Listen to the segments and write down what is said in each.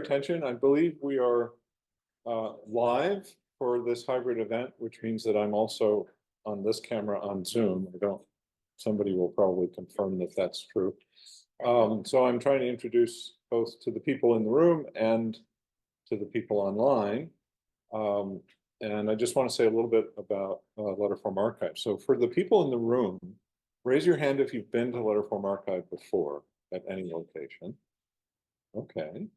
Attention. I believe we are live for this hybrid event, which means that I'm also on this camera on Zoom. Somebody will probably confirm that that's true. So I'm trying to introduce both to the people in the room and to the people online. And I just want to say a little bit about Letterform Archive. So for the people in the room, raise your hand if you've been to Letterform Archive before at any location. Okay.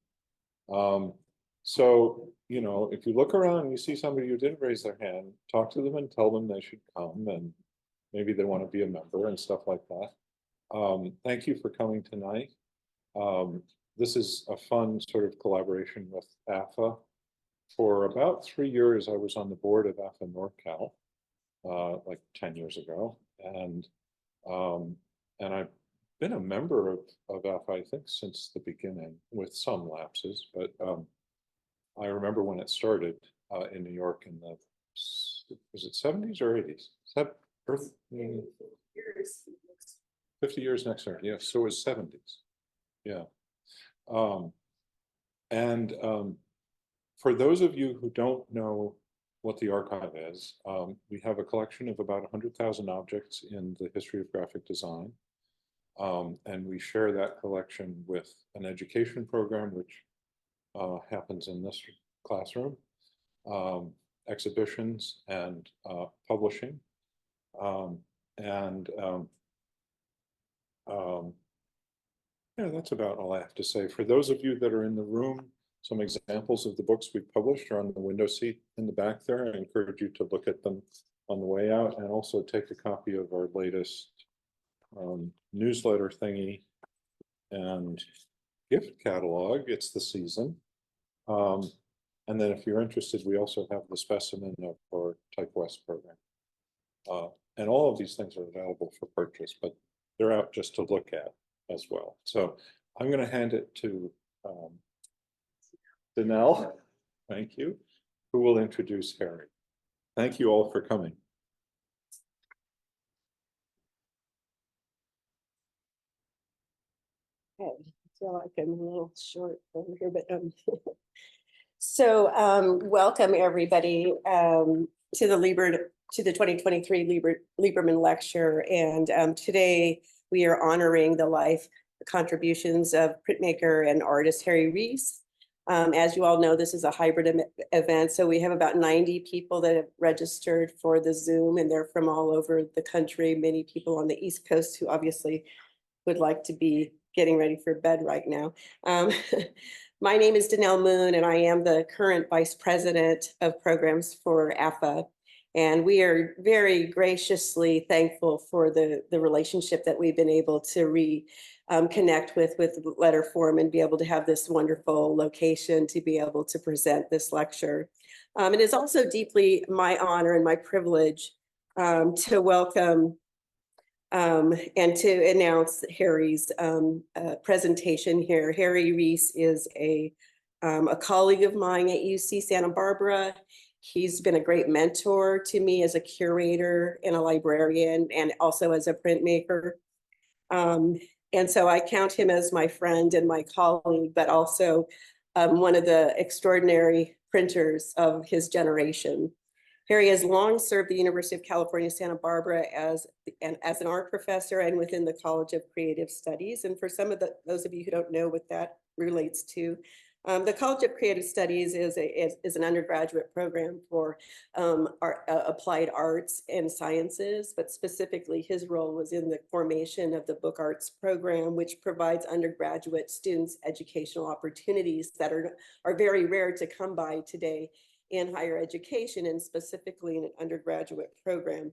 So, you know, if you look around and you see somebody who didn't raise their hand, talk to them and tell them they should come, and maybe they want to be a member and stuff like that. Thank you for coming tonight. This is a fun sort of collaboration with AFA. For about 3 years, I was on the board of AFA NorCal, like 10 years ago. And I've been a member of AFA, I think, since the beginning, with some lapses, but I remember when it started in New York in the, was it 70s or 80s? Is that Earth? 50 years next year, yeah, so it was 70s, yeah. For those of you who don't know what the archive is, we have a collection of about 100,000 objects in the history of graphic design. And we share that collection with an education program, which happens in this classroom, exhibitions and publishing. Yeah, that's about all I have to say. For those of you that are in the room, some examples of the books we published are on the window seat in the back there. I encourage you to look at them on the way out, and also take a copy of our latest newsletter thingy and gift catalog. It's the season. And then if you're interested, we also have the specimen of our Type West program. And all of these things are available for purchase, but they're out just to look at as well. So I'm going to hand it to Danelle, thank you, who will introduce Harry. Thank you all for coming. Okay, I feel like I'm a little short over here, but so welcome everybody to the 2023 Lieberman lecture. And today we are honoring the contributions of printmaker and artist Harry Reese. As you all know, this is a hybrid event, so we have about 90 people that have registered for the Zoom, and they're from all over the country. Many people on the East Coast who obviously would like to be getting ready for bed right now. My name is Danelle Moon, and I am the current Vice President of Programs for AFA. And we are very graciously thankful for the relationship that we've been able to connect with Letterform and be able to have this wonderful location to be able to present this lecture. It is also deeply my honor and my privilege to welcome and to announce Harry's presentation here. Harry Reese is a colleague of mine at UC Santa Barbara. He's been a great mentor to me as a curator and a librarian, and also as a printmaker. And so I count him as my friend and my colleague, but also one of the extraordinary printers of his generation. Harry has long served the University of California, Santa Barbara as an art professor and within the College of Creative Studies. And for some of those of you who don't know what that relates to, the College of Creative Studies is an undergraduate program for applied arts and sciences, but specifically his role was in the formation of the Book Arts program, which provides undergraduate students educational opportunities that are very rare to come by today in higher education, and specifically in an undergraduate program.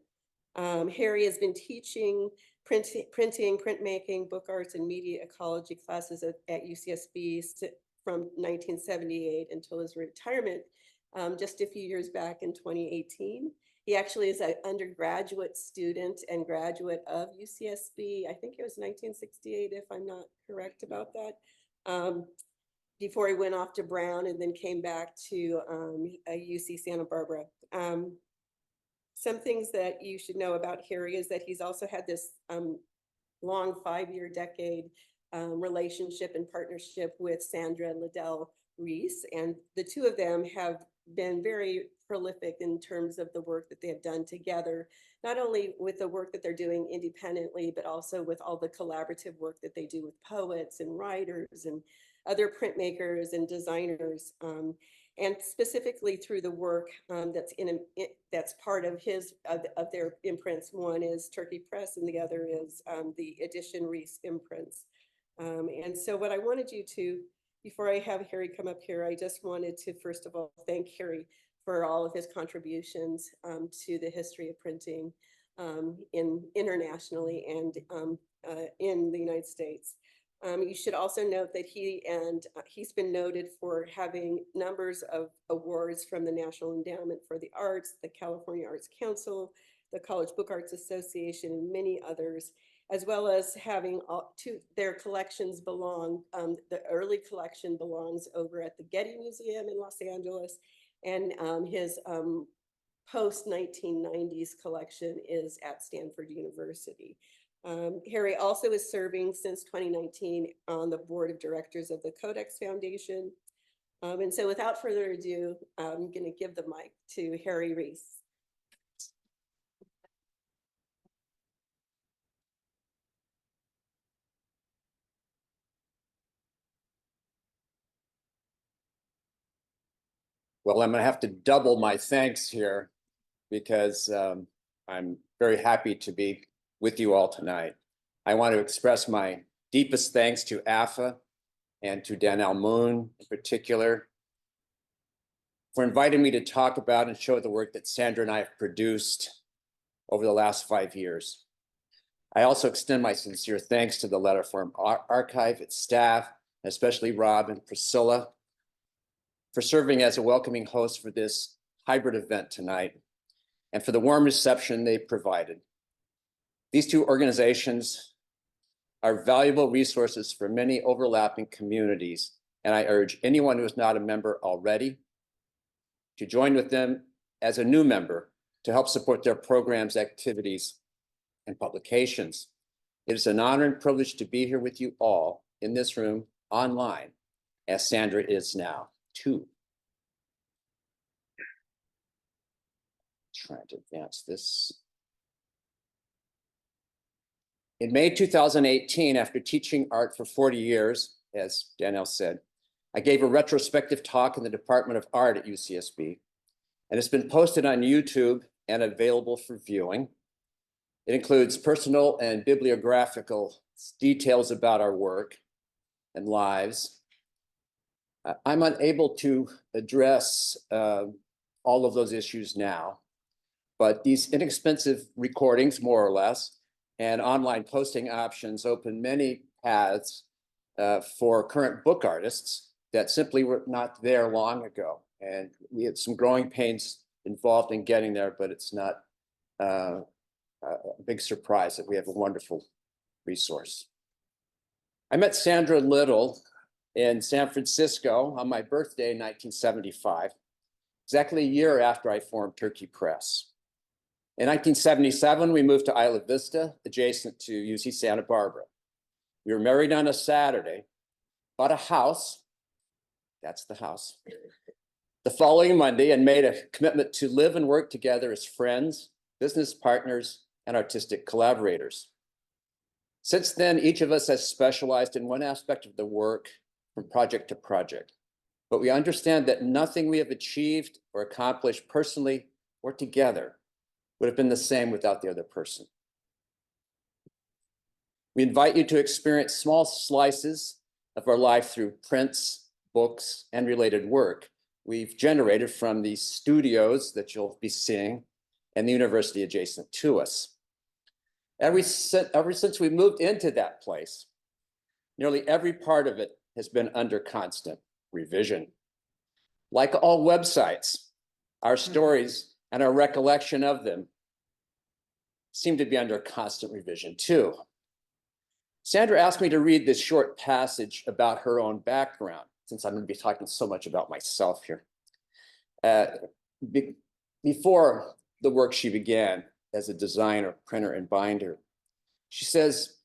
Harry has been teaching printing, printmaking, book arts, and media ecology classes at UCSB from 1978 until his retirement just a few years back in 2018. He actually is an undergraduate student and graduate of UCSB. I think it was 1968, if I'm not correct about that. Before he went off to Brown and then came back to UC Santa Barbara. Some things that you should know about Harry is that he's also had this long 5-year decade relationship and partnership with Sandra Liddell Reese, and the two of them have been very prolific in terms of the work that they have done together, not only with the work that they're doing independently, but also with all the collaborative work that they do with poets and writers and other printmakers and designers, and specifically through the work that's part of their imprints. One is Turkey Press, and the other is the Edition Reese imprints. And so what I wanted you to, before I have Harry come up here, I just wanted to first of all thank Harry for all of his contributions to the history of printing internationally and in the United States. You should also note that he's been noted for having numbers of awards from the National Endowment for the Arts, the California Arts Council, the College Book Arts Association, and many others, as well as having their collections belong. The early collection belongs over at the Getty Museum in Los Angeles, and his post-1990s collection is at Stanford University. Harry also is serving since 2019 on the board of directors of the Codex Foundation. And so without further ado, I'm going to give the mic to Harry Reese. Well, I'm going to have to double my thanks here because I'm very happy to be with you all tonight. I want to express my deepest thanks to AFA and to Danielle Moon in particular for inviting me to talk about and show the work that Sandra and I have produced over the last 5 years. I also extend my sincere thanks to the Letterform Archive, its staff, especially Rob and Priscilla, for serving as a welcoming host for this hybrid event tonight and for the warm reception they provided. These two organizations are valuable resources for many overlapping communities, and I urge anyone who is not a member already to join with them as a new member to help support their programs, activities, and publications. It is an honor and privilege to be here with you all in this room online, as Sandra is now too. Trying to advance this. In May 2018, after teaching art for 40 years, as Danielle said, I gave a retrospective talk in the Department of Art at UCSB, and it's been posted on YouTube and available for viewing. It includes personal and bibliographical details about our work and lives. I'm unable to address all of those issues now, but these inexpensive recordings, more or less, and online posting options open many paths for current book artists that simply were not there long ago. And we had some growing pains involved in getting there, but it's not a big surprise that we have a wonderful resource. I met Sandra Liddell in San Francisco on my birthday in 1975, exactly a year after I formed Turkey Press. In 1977, we moved to Isla Vista, adjacent to UC Santa Barbara. We were married on a Saturday, bought a house, that's the house, the following Monday, and made a commitment to live and work together as friends, business partners, and artistic collaborators. Since then, each of us has specialized in one aspect of the work from project to project, but we understand that nothing we have achieved or accomplished personally or together would have been the same without the other person. We invite you to experience small slices of our life through prints, books, and related work we've generated from the studios that you'll be seeing and the university adjacent to us. Ever since we moved into that place, nearly every part of it has been under constant revision. Like all websites, our stories and our recollection of them seem to be under constant revision too. Sandra asked me to read this short passage about her own background, since I'm going to be talking so much about myself here. Before the work she began as a designer, printer, and binder, she says,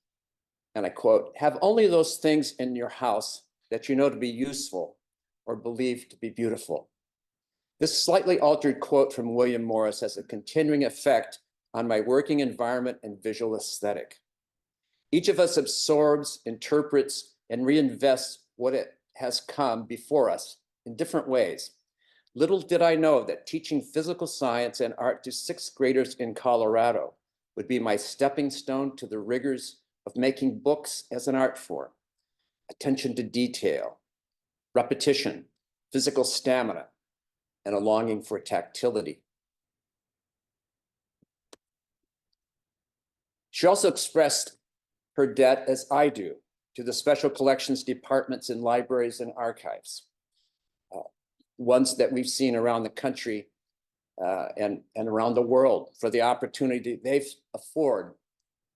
and I quote, "Have only those things in your house that you know to be useful, or believed to be beautiful. This slightly altered quote from William Morris has a continuing effect on my working environment and visual aesthetic. Each of us absorbs, interprets, and reinvests what it has come before us in different ways. Little did I know that teaching physical science and art to sixth graders in Colorado would be my stepping stone to the rigors of making books as an art form. Attention to detail, repetition, physical stamina, and a longing for tactility. She also expressed her debt, as I do, to the special collections departments in libraries and archives, ones that we've seen around the country and around the world, for the opportunity they afford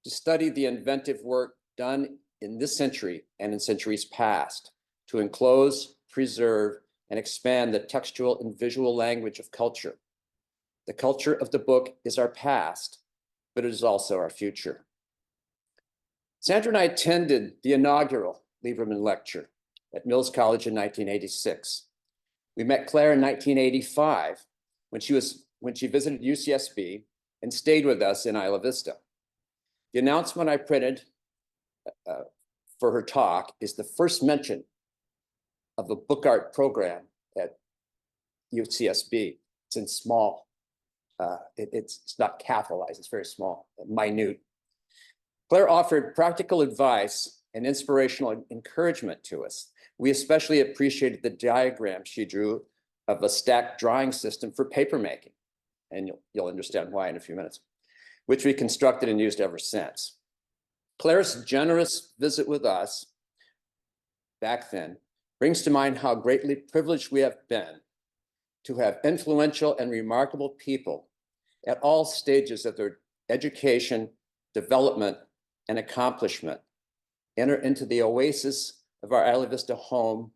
to study the inventive work done in this century and in centuries past, to enclose, preserve, and expand the textual and visual language of culture. The culture of the book is our past, but it is also our future. Sandra and I attended the inaugural Lieberman lecture at Mills College in 1986. We met Claire in 1985 when she visited UCSB and stayed with us in Isla Vista. The announcement I printed for her talk is the first mention of a book art program at UCSB. It's in small. It's not capitalized, it's very small, minute. Claire offered practical advice and inspirational encouragement to us. We especially appreciated the diagram she drew of a stacked drawing system for papermaking, and you'll understand why in a few minutes, which we constructed and used ever since. Claire's generous visit with us back then brings to mind how greatly privileged we have been to have influential and remarkable people at all stages of their education, development, and accomplishment enter into the oasis of our Isla Vista home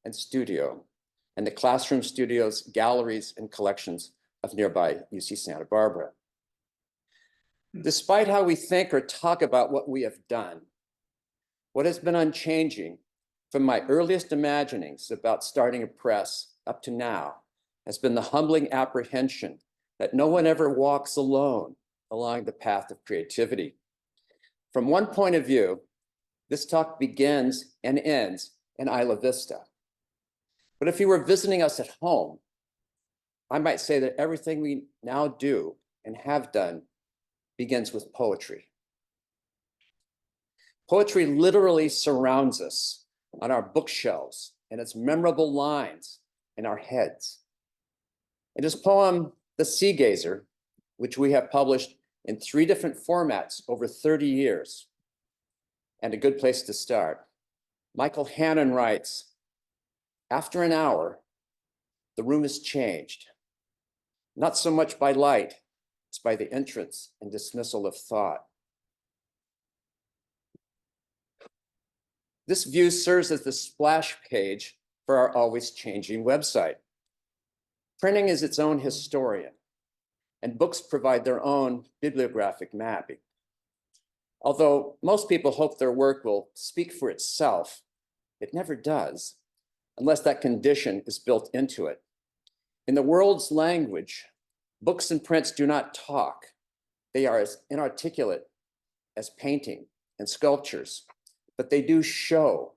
and studio, and the classroom studios, galleries, and collections of nearby UC Santa Barbara. Despite how we think or talk about what we have done, what has been unchanging from my earliest imaginings about starting a press up to now has been the humbling apprehension that no one ever walks alone along the path of creativity. From one point of view, this talk begins and ends in Isla Vista. But if you were visiting us at home, I might say that everything we now do and have done begins with poetry. Poetry literally surrounds us on our bookshelves and its memorable lines in our heads. In his poem, The Sea Gazer, which we have published in 3 different formats over 30 years, and a good place to start, Michael Hannon writes, "After an hour, the room is changed, not so much by light, it's by the entrance and dismissal of thought." This view serves as the splash page for our always changing website. Printing is its own historian, and books provide their own bibliographic mapping. Although most people hope their work will speak for itself, it never does, unless that condition is built into it. In the world's language, books and prints do not talk. They are as inarticulate as painting and sculptures, but they do show.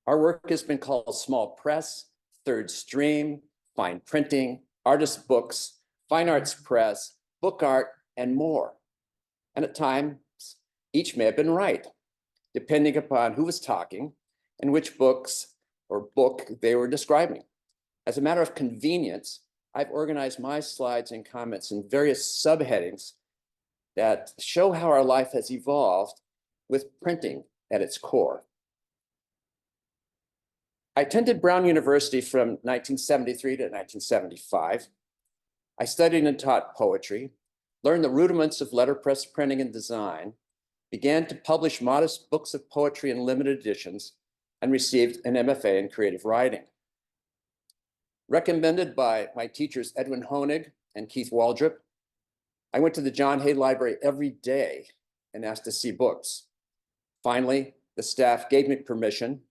Our work has been called small press, third stream, fine printing, artist books, fine arts press, book art, and more. And at times, each may have been right, depending upon who was talking and which books or book they were describing. As a matter of convenience, I've organized my slides and comments in various subheadings that show how our life has evolved with printing at its core. I attended Brown University from 1973 to 1975. I studied and taught poetry, learned the rudiments of letterpress printing and design, began to publish modest books of poetry in limited editions, and received an MFA in creative writing. Recommended by my teachers Edwin Honig and Keith Waldrop, I went to the John Hay Library every day and asked to see books. Finally, the staff gave me permission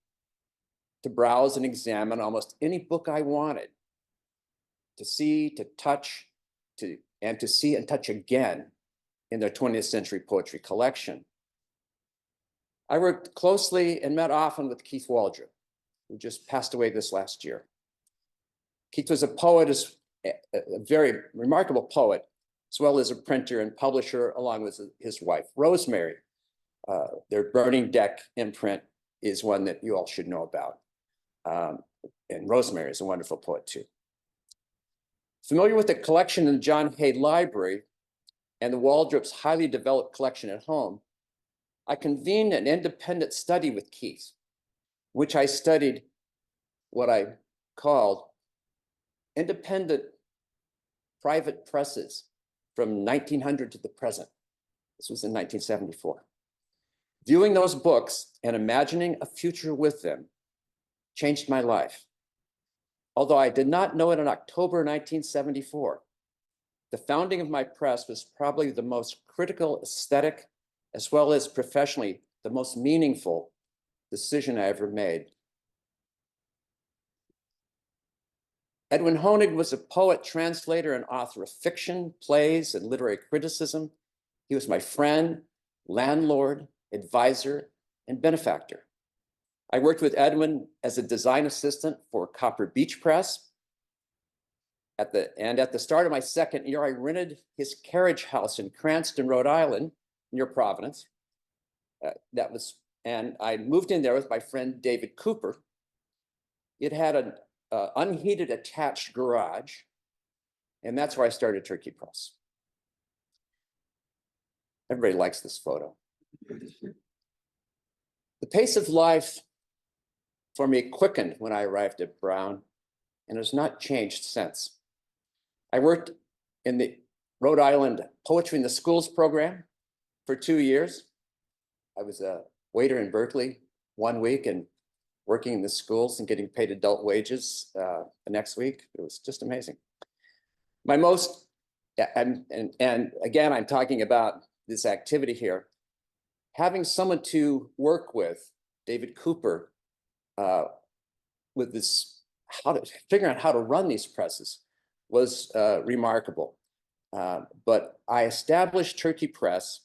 to browse and examine almost any book I wanted, to see, to touch, and to see and touch again in their 20th century poetry collection. I worked closely and met often with Keith Waldrop, who just passed away this last year. Keith was a poet, a very remarkable poet, as well as a printer and publisher, along with his wife, Rosemary. Their Burning Deck imprint is one that you all should know about. And Rosemary is a wonderful poet too. Familiar with the collection in the John Hay Library and the Waldrop's highly developed collection at home, I convened an independent study with Keith, which I studied what I called independent private presses from 1900 to the present. This was in 1974. Viewing those books and imagining a future with them changed my life. Although I did not know it in October 1974, the founding of my press was probably the most critical, aesthetic, as well as professionally, the most meaningful decision I ever made. Edwin Honig was a poet, translator, and author of fiction, plays, and literary criticism. He was my friend, landlord, advisor, and benefactor. I worked with Edwin as a design assistant for Copper Beach Press. At the start of my second year, I rented his carriage house in Cranston, Rhode Island, near Providence. And I moved in there with my friend David Cooper. It had an unheated attached garage, and that's where I started Turkey Press. Everybody likes this photo. The pace of life for me quickened when I arrived at Brown, and has not changed since. I worked in the Rhode Island Poetry in the Schools program for 2 years. I was a waiter in Berkeley 1 week and working in the schools and getting paid adult wages the next week. It was just amazing. My most, and again, I'm talking about this activity here, having someone to work with, David Cooper, with this, figuring out how to run these presses was remarkable. But I established Turkey Press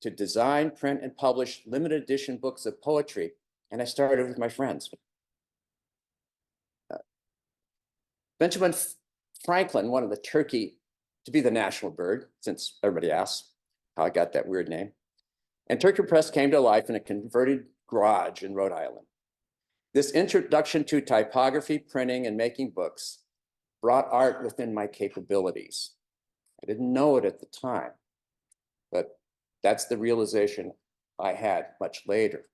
to design, print, and publish limited edition books of poetry, and I started with my friends. Benjamin Franklin wanted the turkey to be the national bird, since everybody asks how I got that weird name. And Turkey Press came to life in a converted garage in Rhode Island. This introduction to typography, printing, and making books brought art within my capabilities. I didn't know it at the time, but that's the realization I had much later.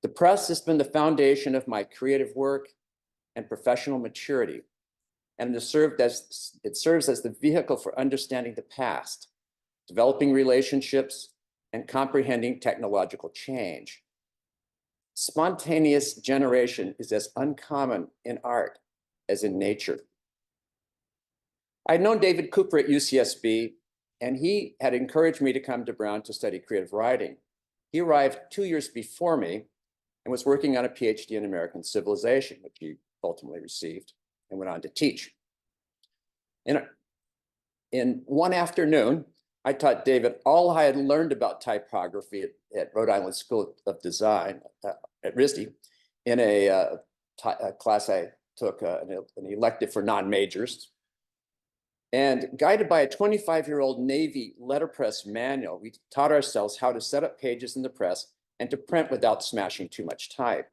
The press has been the foundation of my creative work and professional maturity, and it serves as the vehicle for understanding the past, developing relationships, and comprehending technological change. Spontaneous generation is as uncommon in art as in nature. I'd known David Cooper at UCSB, and he had encouraged me to come to Brown to study creative writing. He arrived 2 years before me and was working on a PhD in American civilization, which he ultimately received and went on to teach. In one afternoon, I taught David all I had learned about typography at Rhode Island School of Design at RISD in a class I took, an elective for non-majors. And guided by a 25-year-old Navy letterpress manual, we taught ourselves how to set up pages in the press and to print without smashing too much type.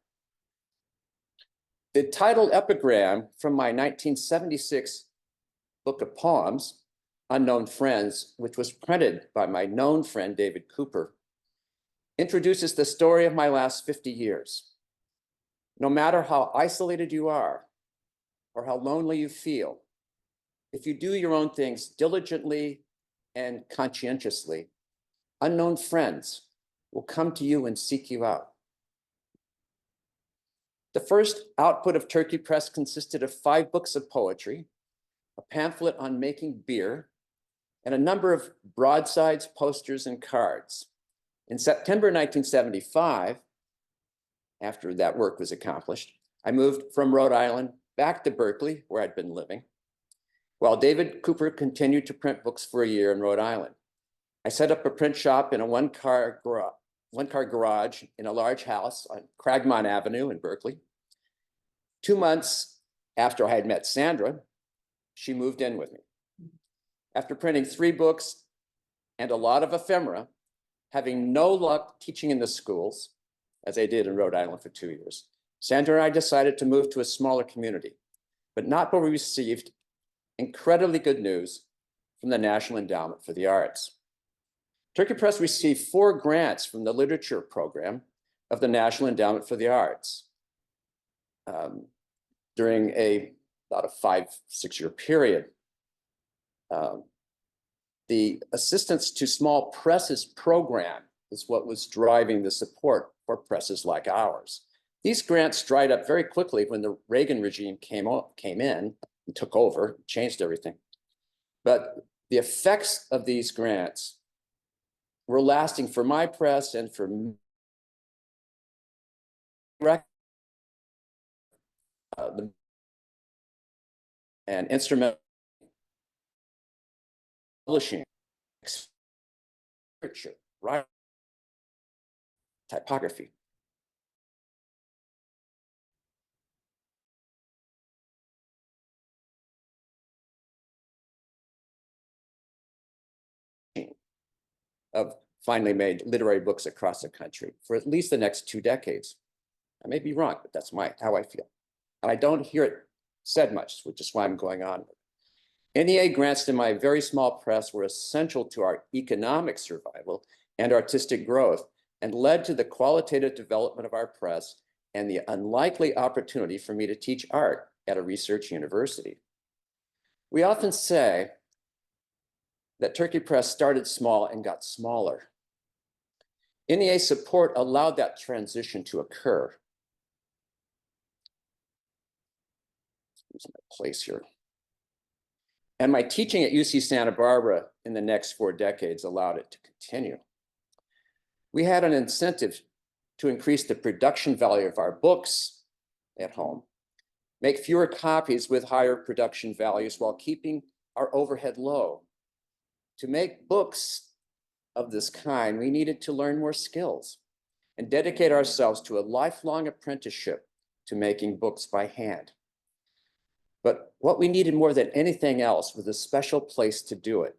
The title epigram from my 1976 book of poems, Unknown Friends, which was printed by my known friend, David Cooper, introduces the story of my last 50 years. No matter how isolated you are or how lonely you feel, if you do your own things diligently and conscientiously, unknown friends will come to you and seek you out. The first output of Turkey Press consisted of 5 books of poetry, a pamphlet on making beer, and a number of broadsides, posters, and cards. In September 1975, after that work was accomplished, I moved from Rhode Island back to Berkeley, where I'd been living, while David Cooper continued to print books for a year in Rhode Island. I set up a print shop in a one-car garage in a large house on Cragmont Avenue in Berkeley. 2 months after I had met Sandra, she moved in with me. After printing 3 books and a lot of ephemera, having no luck teaching in the schools, as I did in Rhode Island for 2 years, Sandra and I decided to move to a smaller community, but not before we received incredibly good news from the National Endowment for the Arts. Turkey Press received 4 grants from the literature program of the National Endowment for the Arts during about a 5-6 year period. The Assistance to Small Presses program is what was driving the support for presses like ours. These grants dried up very quickly when the Reagan regime came in and took over, changed everything. But the effects of these grants were lasting for my press and for and instrumental publishing, literature, writing, typography. Of finally made literary books across the country for at least the next 2 decades. I may be wrong, but that's how I feel. And I don't hear it said much, which is why I'm going on. NEA grants to my very small press were essential to our economic survival and artistic growth, and led to the qualitative development of our press and the unlikely opportunity for me to teach art at a research university. We often say that Turkey Press started small and got smaller. NEA support allowed that transition to occur. Lose my place here. And my teaching at UC Santa Barbara in the next 4 decades allowed it to continue. We had an incentive to increase the production value of our books at home, make fewer copies with higher production values while keeping our overhead low. To make books of this kind, we needed to learn more skills and dedicate ourselves to a lifelong apprenticeship to making books by hand. But what we needed more than anything else was a special place to do it.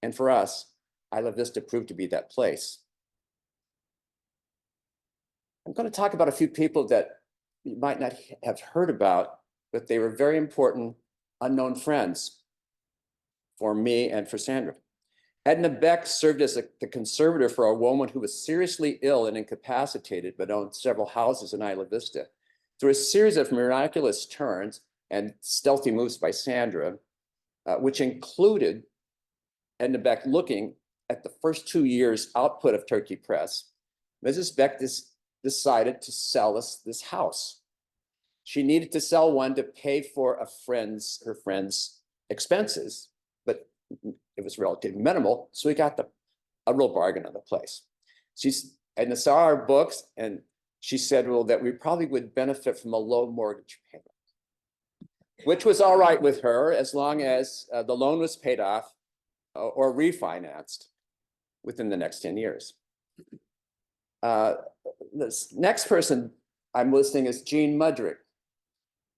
And for us, Isla Vista proved to be that place. I'm going to talk about a few people that you might not have heard about, but they were very important unknown friends for me and for Sandra. Edna Beck served as the conservator for a woman who was seriously ill and incapacitated, but owned several houses in Isla Vista. Through a series of miraculous turns and stealthy moves by Sandra, which included Edna Beck looking at the first 2 years' output of Turkey Press, Mrs. Beck decided to sell us this house. She needed to sell one to pay for her friend's expenses, but it was relatively minimal, so we got a real bargain on the place. And saw our books, and she said, well, that we probably would benefit from a low mortgage payment, which was all right with her as long as the loan was paid off or refinanced within the next 10 years. This next person I'm listing is Jean Mudrick.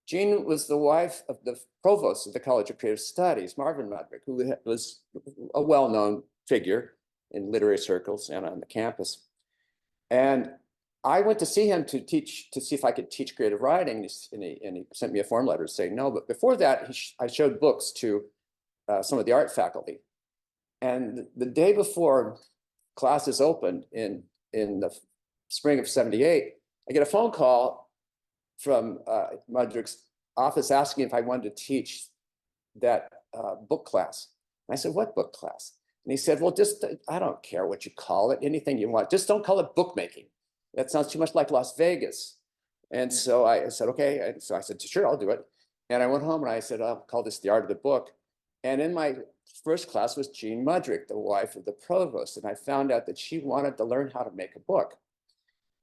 Jean was the wife of the provost of the College of Creative Studies, Marvin Mudrick, who was a well-known figure in literary circles and on the campus. And I went to see him to see if I could teach creative writing, and he sent me a form letter saying no. But before that, I showed books to some of the art faculty. And the day before classes opened in the spring of '78, I get a phone call from Mudrick's office asking if I wanted to teach that book class. And I said, what book class? And he said, well, just, I don't care what you call it, anything you want. Just don't call it bookmaking. That sounds too much like Las Vegas. And so I said, okay. And so I said, sure, I'll do it. And I went home and I said, I'll call this the art of the book. And in my first class was Jean Mudrick, the wife of the provost. And I found out that she wanted to learn how to make a book.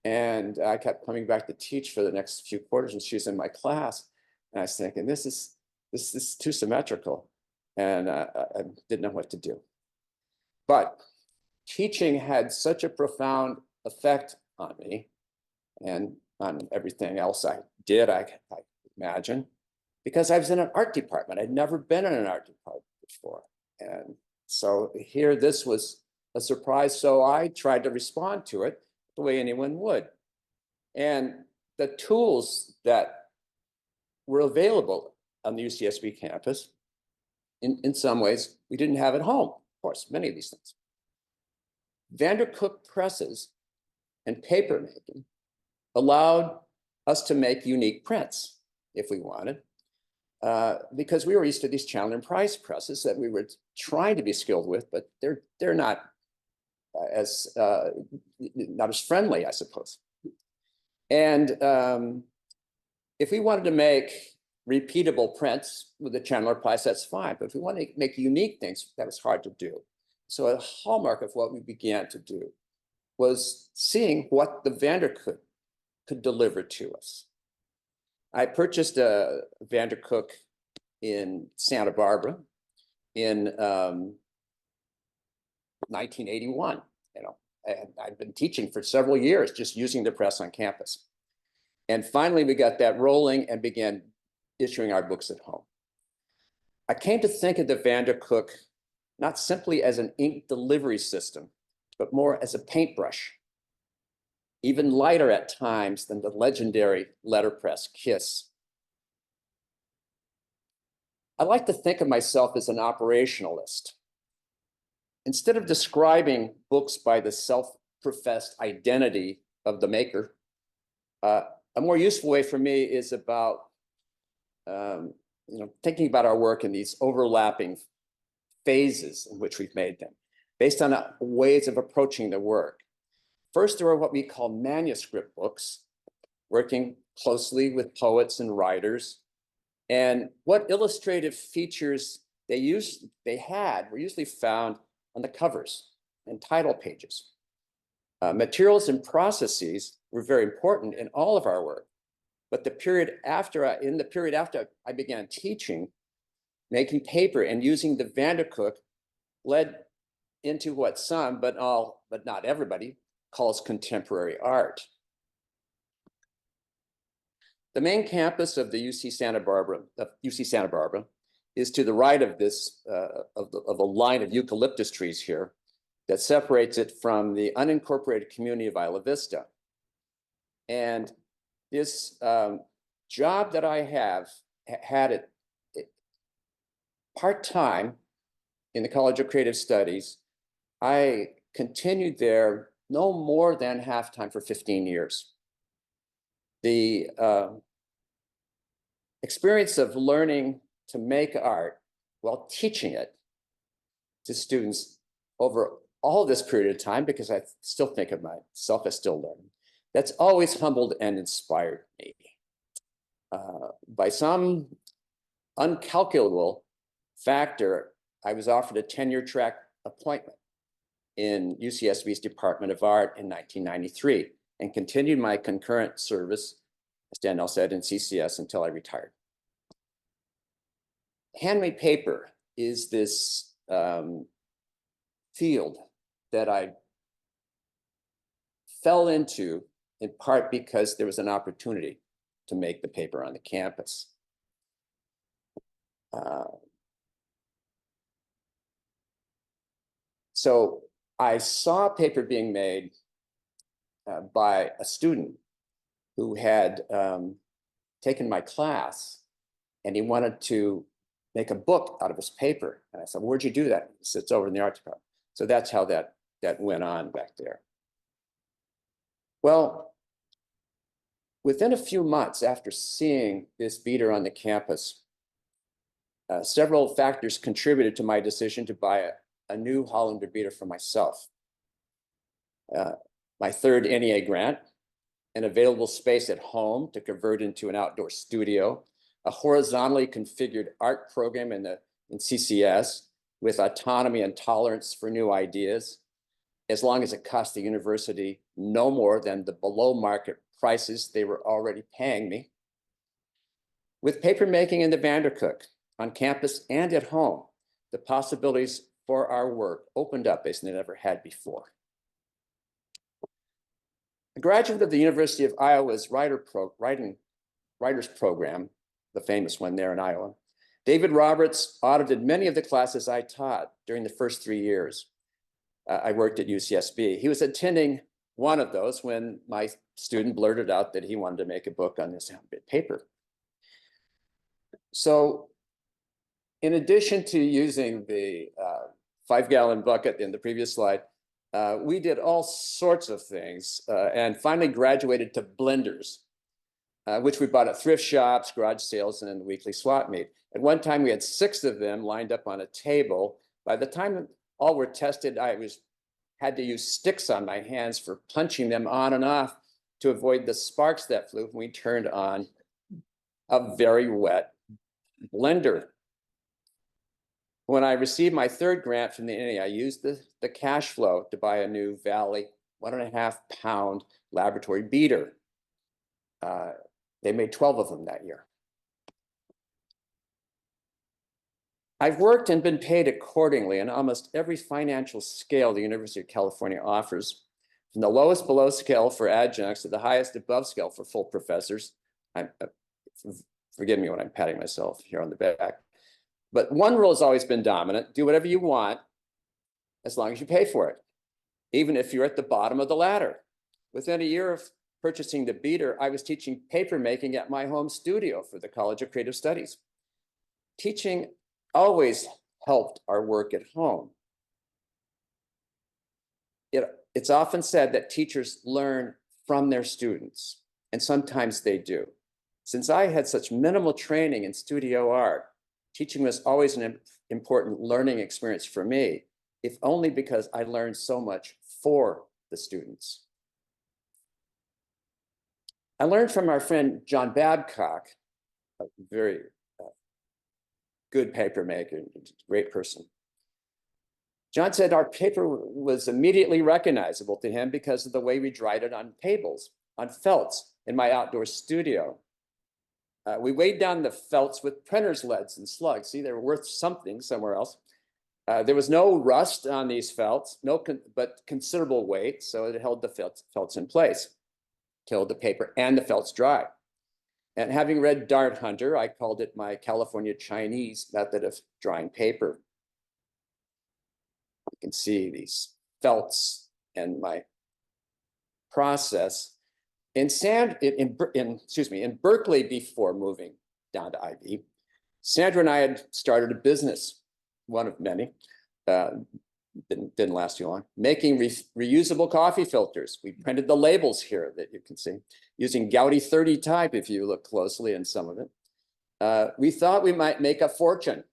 And I kept coming back to teach for the next few quarters, and she was in my class. And I was thinking, this is too symmetrical. And I didn't know what to do. But teaching had such a profound effect on me and on everything else I did, I imagine, because I was in an art department. I'd never been in an art department before. And so here, this was a surprise. So I tried to respond to it the way anyone would. And the tools that were available on the UCSB campus, in some ways, we didn't have at home, of course, many of these things. Vandercook presses and paper making allowed us to make unique prints if we wanted, because we were used to these Chandler and Price presses that we were trying to be skilled with, but they're not as friendly, I suppose. And if we wanted to make repeatable prints with the Chandler Price, that's fine. But if we want to make unique things, that was hard to do. So a hallmark of what we began to do was seeing what the Vandercook could deliver to us. I purchased a Vandercook in Santa Barbara in 1981. And I've been teaching for several years, just using the press on campus. And finally, we got that rolling and began issuing our books at home. I came to think of the Vandercook not simply as an ink delivery system, but more as a paintbrush, even lighter at times than the legendary letterpress Kiss. I like to think of myself as an operationalist. Instead of describing books by the self-professed identity of the maker, a more useful way for me is about thinking about our work in these overlapping phases in which we've made them, based on ways of approaching the work. First, there are what we call manuscript books, working closely with poets and writers. And what illustrative features they had were usually found on the covers and title pages. Materials and processes were very important in all of our work. But in the period after I began teaching, making paper and using the Vandercook led into what some, but not everybody, calls contemporary art. The main campus of the UC Santa Barbara is to the right of this, of a line of eucalyptus trees here that separates it from the unincorporated community of Isla Vista. And this job that I had it part-time in the College of Creative Studies, I continued there no more than half-time for 15 years. The experience of learning to make art while teaching it to students over all this period of time, because I still think of myself as still learning, that's always humbled and inspired me. By some uncalculable factor, I was offered a tenure-track appointment in UCSB's Department of Art in 1993 and continued my concurrent service, as Danielle said, in CCS until I retired. Handmade paper is this field that I fell into in part because there was an opportunity to make the paper on the campus. So I saw paper being made by a student who had taken my class, and he wanted to make a book out of his paper. And I said, "Where'd you do that?" He said, "It's over in the art department." So that's how that went on back there. Well, within a few months after seeing this beater on the campus, several factors contributed to my decision to buy a new Hollander beater for myself. My third NEA grant, an available space at home to convert into an outdoor studio, a horizontally configured art program in CCS with autonomy and tolerance for new ideas, as long as it cost the university no more than the below market prices they were already paying me. With papermaking in the Vandercook, on campus and at home, the possibilities for our work opened up as they never had before. A graduate of the University of Iowa's writers program, the famous one there in Iowa, David Roberts audited many of the classes I taught during the first 3 years I worked at UCSB. He was attending one of those when my student blurted out that he wanted to make a book on this paper. So in addition to using the 5-gallon bucket in the previous slide, we did all sorts of things and finally graduated to blenders, which we bought at thrift shops, garage sales, and in the weekly swap meet. At one time, we had 6 of them lined up on a table. By the time all were tested, I had to use sticks on my hands for punching them on and off to avoid the sparks that flew when we turned on a very wet blender. When I received my 3rd grant from the NEA, I used the cash flow to buy a new Valley 1.5-pound laboratory beater. They made 12 of them that year. I've worked and been paid accordingly on almost every financial scale the University of California offers, from the lowest below scale for adjuncts to the highest above scale for full professors. Forgive me when I'm patting myself here on the back. But one rule has always been dominant: do whatever you want as long as you pay for it, even if you're at the bottom of the ladder. Within a year of purchasing the beater, I was teaching papermaking at my home studio for the College of Creative Studies. Teaching always helped our work at home. It's often said that teachers learn from their students, and sometimes they do. Since I had such minimal training in studio art, teaching was always an important learning experience for me, if only because I learned so much for the students. I learned from our friend John Babcock, a very good paper maker, great person. John said our paper was immediately recognizable to him because of the way we dried it on tables, on felts in my outdoor studio. We weighed down the felts with printer's leads and slugs. See, they were worth something somewhere else. There was no rust on these felts, but considerable weight, so it held the felts in place, held the paper and the felts dry. And having read Dart Hunter, I called it my California Chinese method of drying paper. You can see these felts and my process. In Berkeley, before moving down to IB, Sandra and I had started a business, one of many, didn't last too long, making reusable coffee filters. We printed the labels here that you can see, using Gaudi 30 type if you look closely in some of it. We thought we might make a fortune,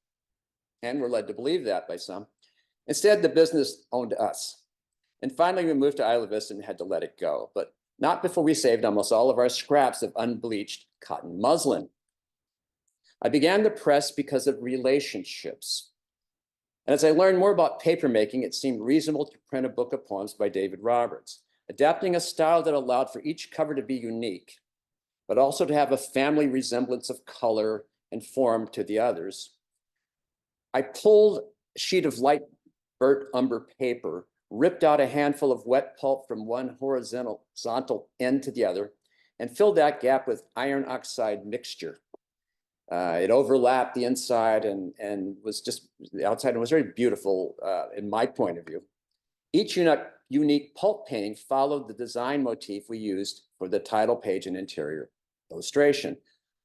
and we're led to believe that by some. Instead, the business owned us. And finally, we moved to Isla Vista and had to let it go, but not before we saved almost all of our scraps of unbleached cotton muslin. I began the press because of relationships. And as I learned more about papermaking, it seemed reasonable to print a book of poems by David Roberts, adapting a style that allowed for each cover to be unique, but also to have a family resemblance of color and form to the others. I pulled a sheet of light burnt umber paper, ripped out a handful of wet pulp from one horizontal end to the other, and filled that gap with iron oxide mixture. It overlapped the inside and was just, the outside was very beautiful in my point of view. Each unique pulp painting followed the design motif we used for the title page and interior illustration.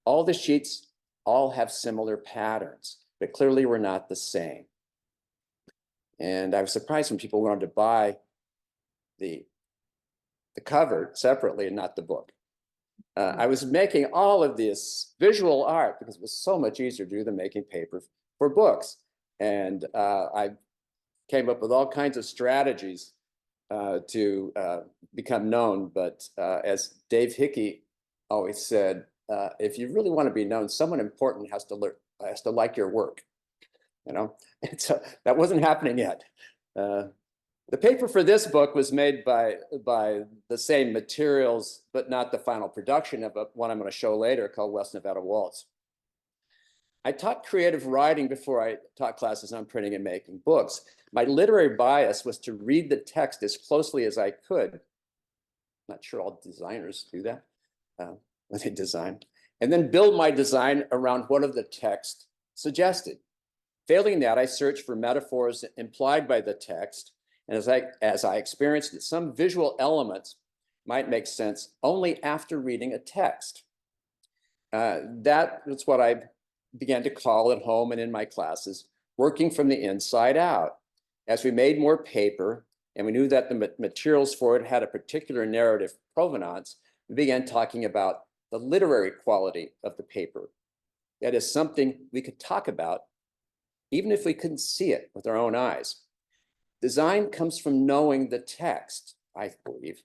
All the sheets all have similar patterns, but clearly were not the same. And I was surprised when people wanted to buy the cover separately and not the book. I was making all of this visual art because it was so much easier to do than making paper for books. And I came up with all kinds of strategies to become known. But as Dave Hickey always said, if you really want to be known, someone important has to like your work. You know, and so that wasn't happening yet. The paper for this book was made by the same materials, but not the final production of one I'm going to show later called West Nevada Waltz. I taught creative writing before I taught classes on printing and making books. My literary bias was to read the text as closely as I could. Not sure all designers do that when they design. And then build my design around what of the text suggested. Failing that, I searched for metaphors implied by the text. And as I experienced that some visual elements might make sense only after reading a text. That was what I began to call at home and in my classes, working from the inside out. As we made more paper and we knew that the materials for it had a particular narrative provenance, we began talking about the literary quality of the paper. That is something we could talk about even if we couldn't see it with our own eyes. Design comes from knowing the text, I believe,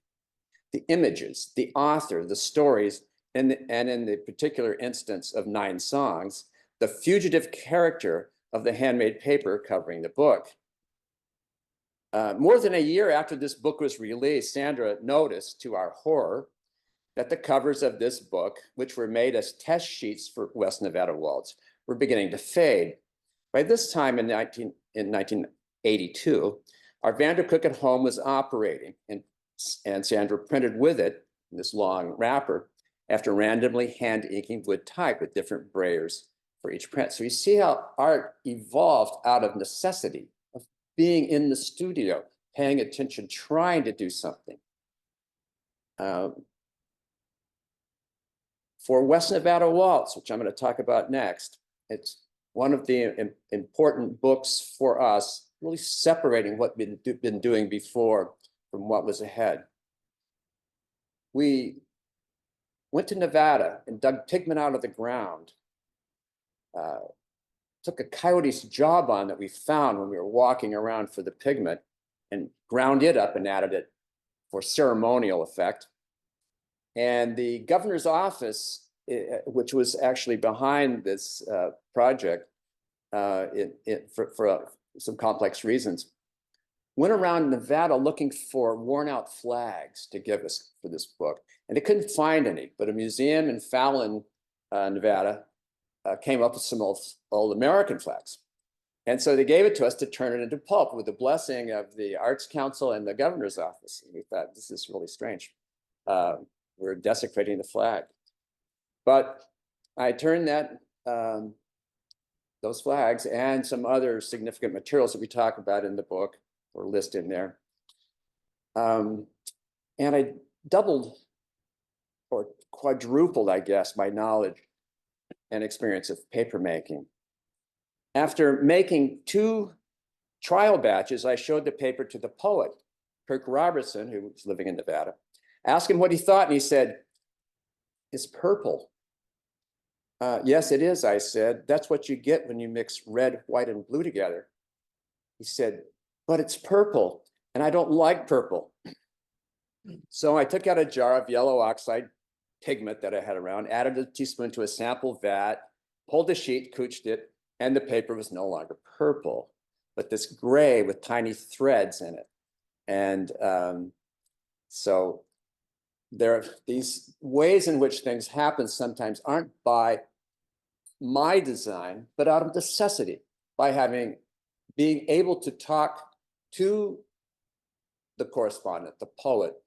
the images, the author, the stories, and in the particular instance of 9 songs, the fugitive character of the handmade paper covering the book. More than a year after this book was released, Sandra noticed, to our horror, that the covers of this book, which were made as test sheets for West Nevada Waltz, were beginning to fade. By this time in 1982, our Vandercook at home was operating, and Sandra printed with it, in this long wrapper, after randomly hand inking wood type with different brayers for each print. So you see how art evolved out of necessity, of being in the studio, paying attention, trying to do something. For West Nevada Waltz, which I'm going to talk about next, it's one of the important books for us, really separating what we'd been doing before from what was ahead. We went to Nevada and dug pigment out of the ground. Took a coyote's jawbone that we found when we were walking around for the pigment and ground it up and added it for ceremonial effect. And the governor's office, which was actually behind this project for some complex reasons, went around Nevada looking for worn out flags to give us for this book. And they couldn't find any, but a museum in Fallon, Nevada, came up with some old American flags. And so they gave it to us to turn it into pulp with the blessing of the Arts Council and the governor's office. And we thought, this is really strange. We're desecrating the flag. But I turned those flags and some other significant materials that we talk about in the book or list in there. And I doubled or quadrupled, I guess, my knowledge and experience of paper making. After making 2 trial batches, I showed the paper to the poet, Kirk Robertson, who was living in Nevada. Asked him what he thought, and he said, "It's purple." "Yes, it is," I said. "That's what you get when you mix red, white, and blue together." He said, "But it's purple, and I don't like purple." So I took out a jar of yellow oxide pigment that I had around, added a teaspoon to a sample vat, pulled the sheet, cooched it, and the paper was no longer purple, but this gray with tiny threads in it. And so there are these ways in which things happen sometimes aren't by my design, but out of necessity, by being able to talk to the correspondent, the poet,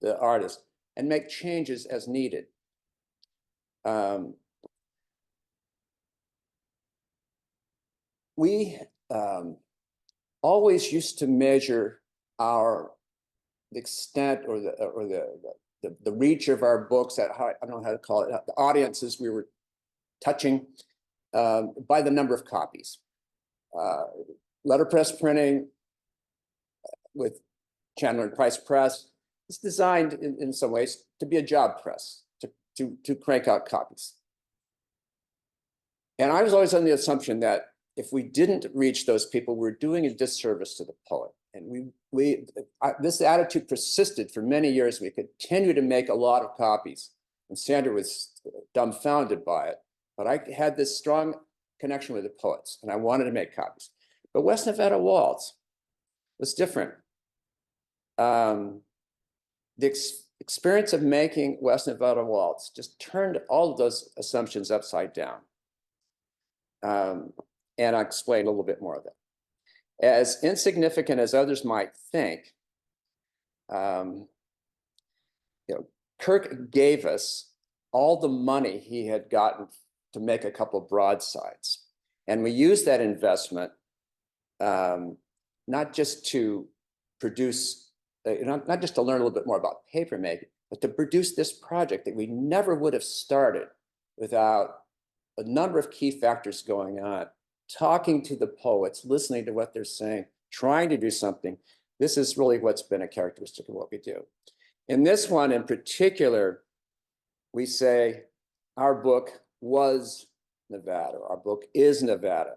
the artist, and make changes as needed. We always used to measure the extent or the reach of our books, I don't know how to call it, the audiences we were touching by the number of copies. Letterpress printing with Chandler and Price Press is designed in some ways to be a job press, to crank out copies. And I was always on the assumption that if we didn't reach those people, we're doing a disservice to the poet. And this attitude persisted for many years. We continued to make a lot of copies, and Sandra was dumbfounded by it. But I had this strong connection with the poets, and I wanted to make copies. But West Nevada Waltz was different. the experience of making West Nevada waltz just turned all of those assumptions upside down. And I'll explain a little bit more of that. As insignificant as others might think, Kirk gave us all the money he had gotten to make a couple of broadsides. And we used that investment not just to produce, not just to learn a little bit more about paper making, but to produce this project that we never would have started without a number of key factors going on, talking to the poets, listening to what they're saying, trying to do something. This is really what's been a characteristic of what we do. In this one in particular, we say our book was Nevada. Our book is Nevada,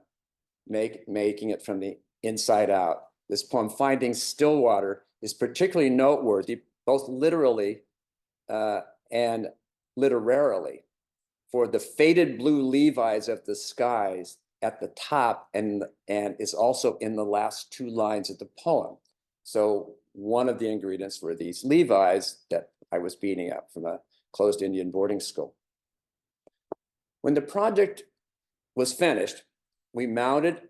making it from the inside out. This poem, Finding Stillwater, is particularly noteworthy, both literally and literarily, for the faded blue Levi's of the skies at the top and is also in the last two lines of the poem. So one of the ingredients were these Levi's that I was beating up from a closed Indian boarding school. When the project was finished, we mounted,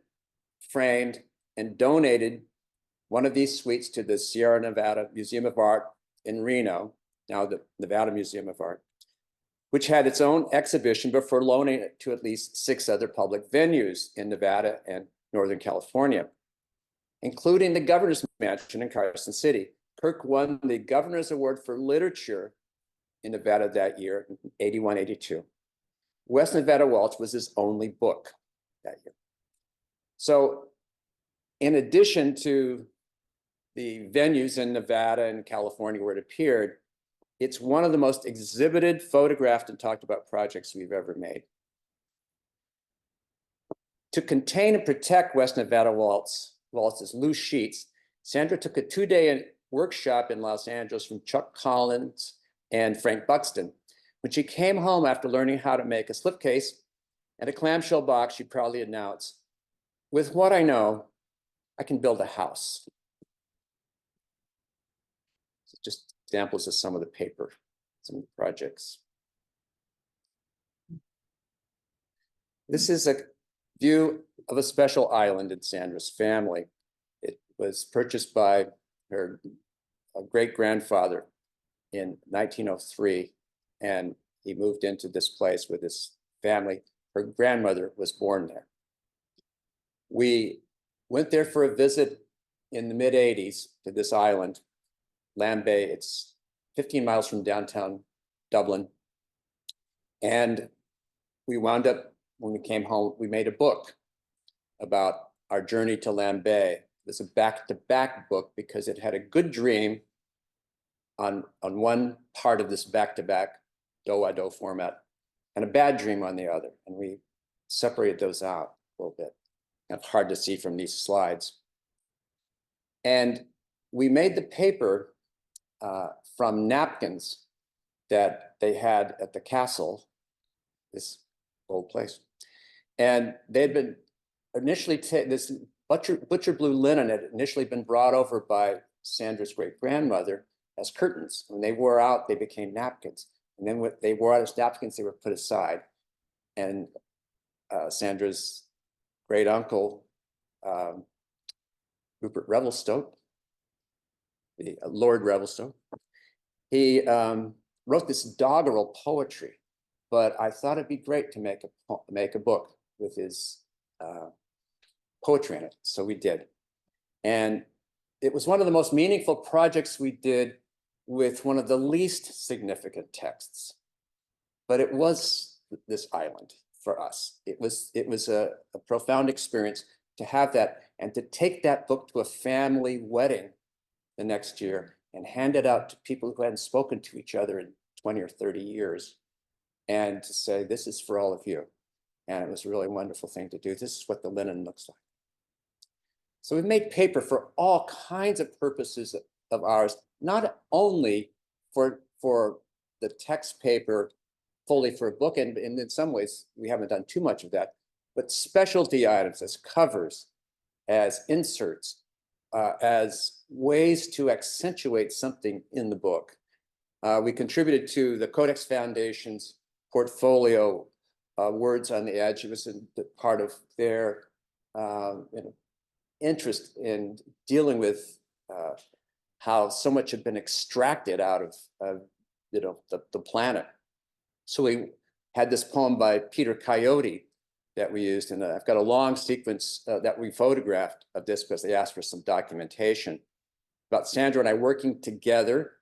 framed, and donated one of these suites to the Sierra Nevada Museum of Art in Reno, now the Nevada Museum of Art, which had its own exhibition before loaning it to at least 6 other public venues in Nevada and Northern California, including the Governor's Mansion in Carson City. Kirk won the Governor's Award for Literature in Nevada that year, 81, 82. West Nevada Waltz was his only book that year. So in addition to the venues in Nevada and California where it appeared, it's one of the most exhibited, photographed, and talked about projects we've ever made. To contain and protect West Nevada Waltz's loose sheets, Sandra took a 2-day workshop in Los Angeles from Chuck Collins and Frank Buxton. When she came home after learning how to make a slipcase and a clamshell box, she proudly announced, "With what I know, I can build a house." So just examples of some of the paper, some of the projects. This is a view of a special island in Sandra's family. It was purchased by her great-grandfather in 1903, and he moved into this place with his family. Her grandmother was born there. We went there for a visit in the mid-80s to this island, Lambay. It's 15 miles from downtown Dublin. And we wound up, when we came home, we made a book about our journey to Lambay. It was a back-to-back book because it had a good dream on one part of this back-to-back do-a-do format and a bad dream on the other. And we separated those out a little bit. It's hard to see from these slides. And we made the paper from napkins that they had at the castle, this old place. And they'd been initially, this butcher blue linen had initially been brought over by Sandra's great-grandmother as curtains. When they wore out, they became napkins. And then when they wore out as napkins, they were put aside. And Sandra's great uncle, Rupert Revelstoke, the Lord Revelstoke, he wrote this doggerel poetry, but I thought it'd be great to make a book with his poetry in it, so we did. And it was one of the most meaningful projects we did with one of the least significant texts, but it was this island for us. It was a profound experience to have that and to take that book to a family wedding the next year and hand it out to people who hadn't spoken to each other in 20 or 30 years and to say, this is for all of you. And it was a really wonderful thing to do. This is what the linen looks like. So we've made paper for all kinds of purposes of ours, not only for the text paper fully for a book, and in some ways we haven't done too much of that, but specialty items as covers, as inserts, as ways to accentuate something in the book. We contributed to the Codex Foundation's portfolio, Words on the Edge. It was part of their interest in dealing with how so much had been extracted out of the planet. So we had this poem by Peter Coyote that we used, and I've got a long sequence that we photographed of this because they asked for some documentation about Sandra and I working together.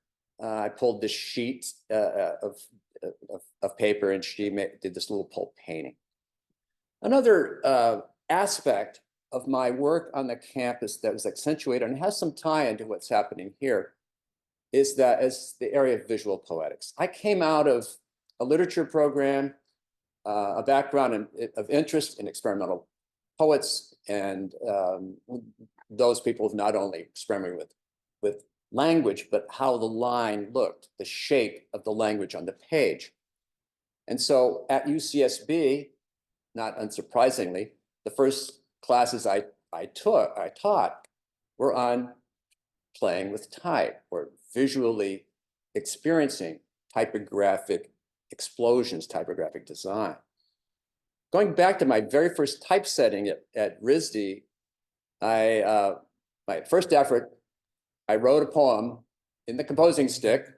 I pulled this sheet of paper, and she did this little pulp painting. Another aspect of my work on the campus that was accentuated and has some tie into what's happening here is the area of visual poetics. I came out of a literature program, a background of interest in experimental poets, and those people have not only experimented with language, but how the line looked, the shape of the language on the page. And so at UCSB, not unsurprisingly, the first classes I taught were on playing with type, or visually experiencing typographic explosions, typographic design. Going back to my very first typesetting at RISD, my first effort, I wrote a poem in the composing stick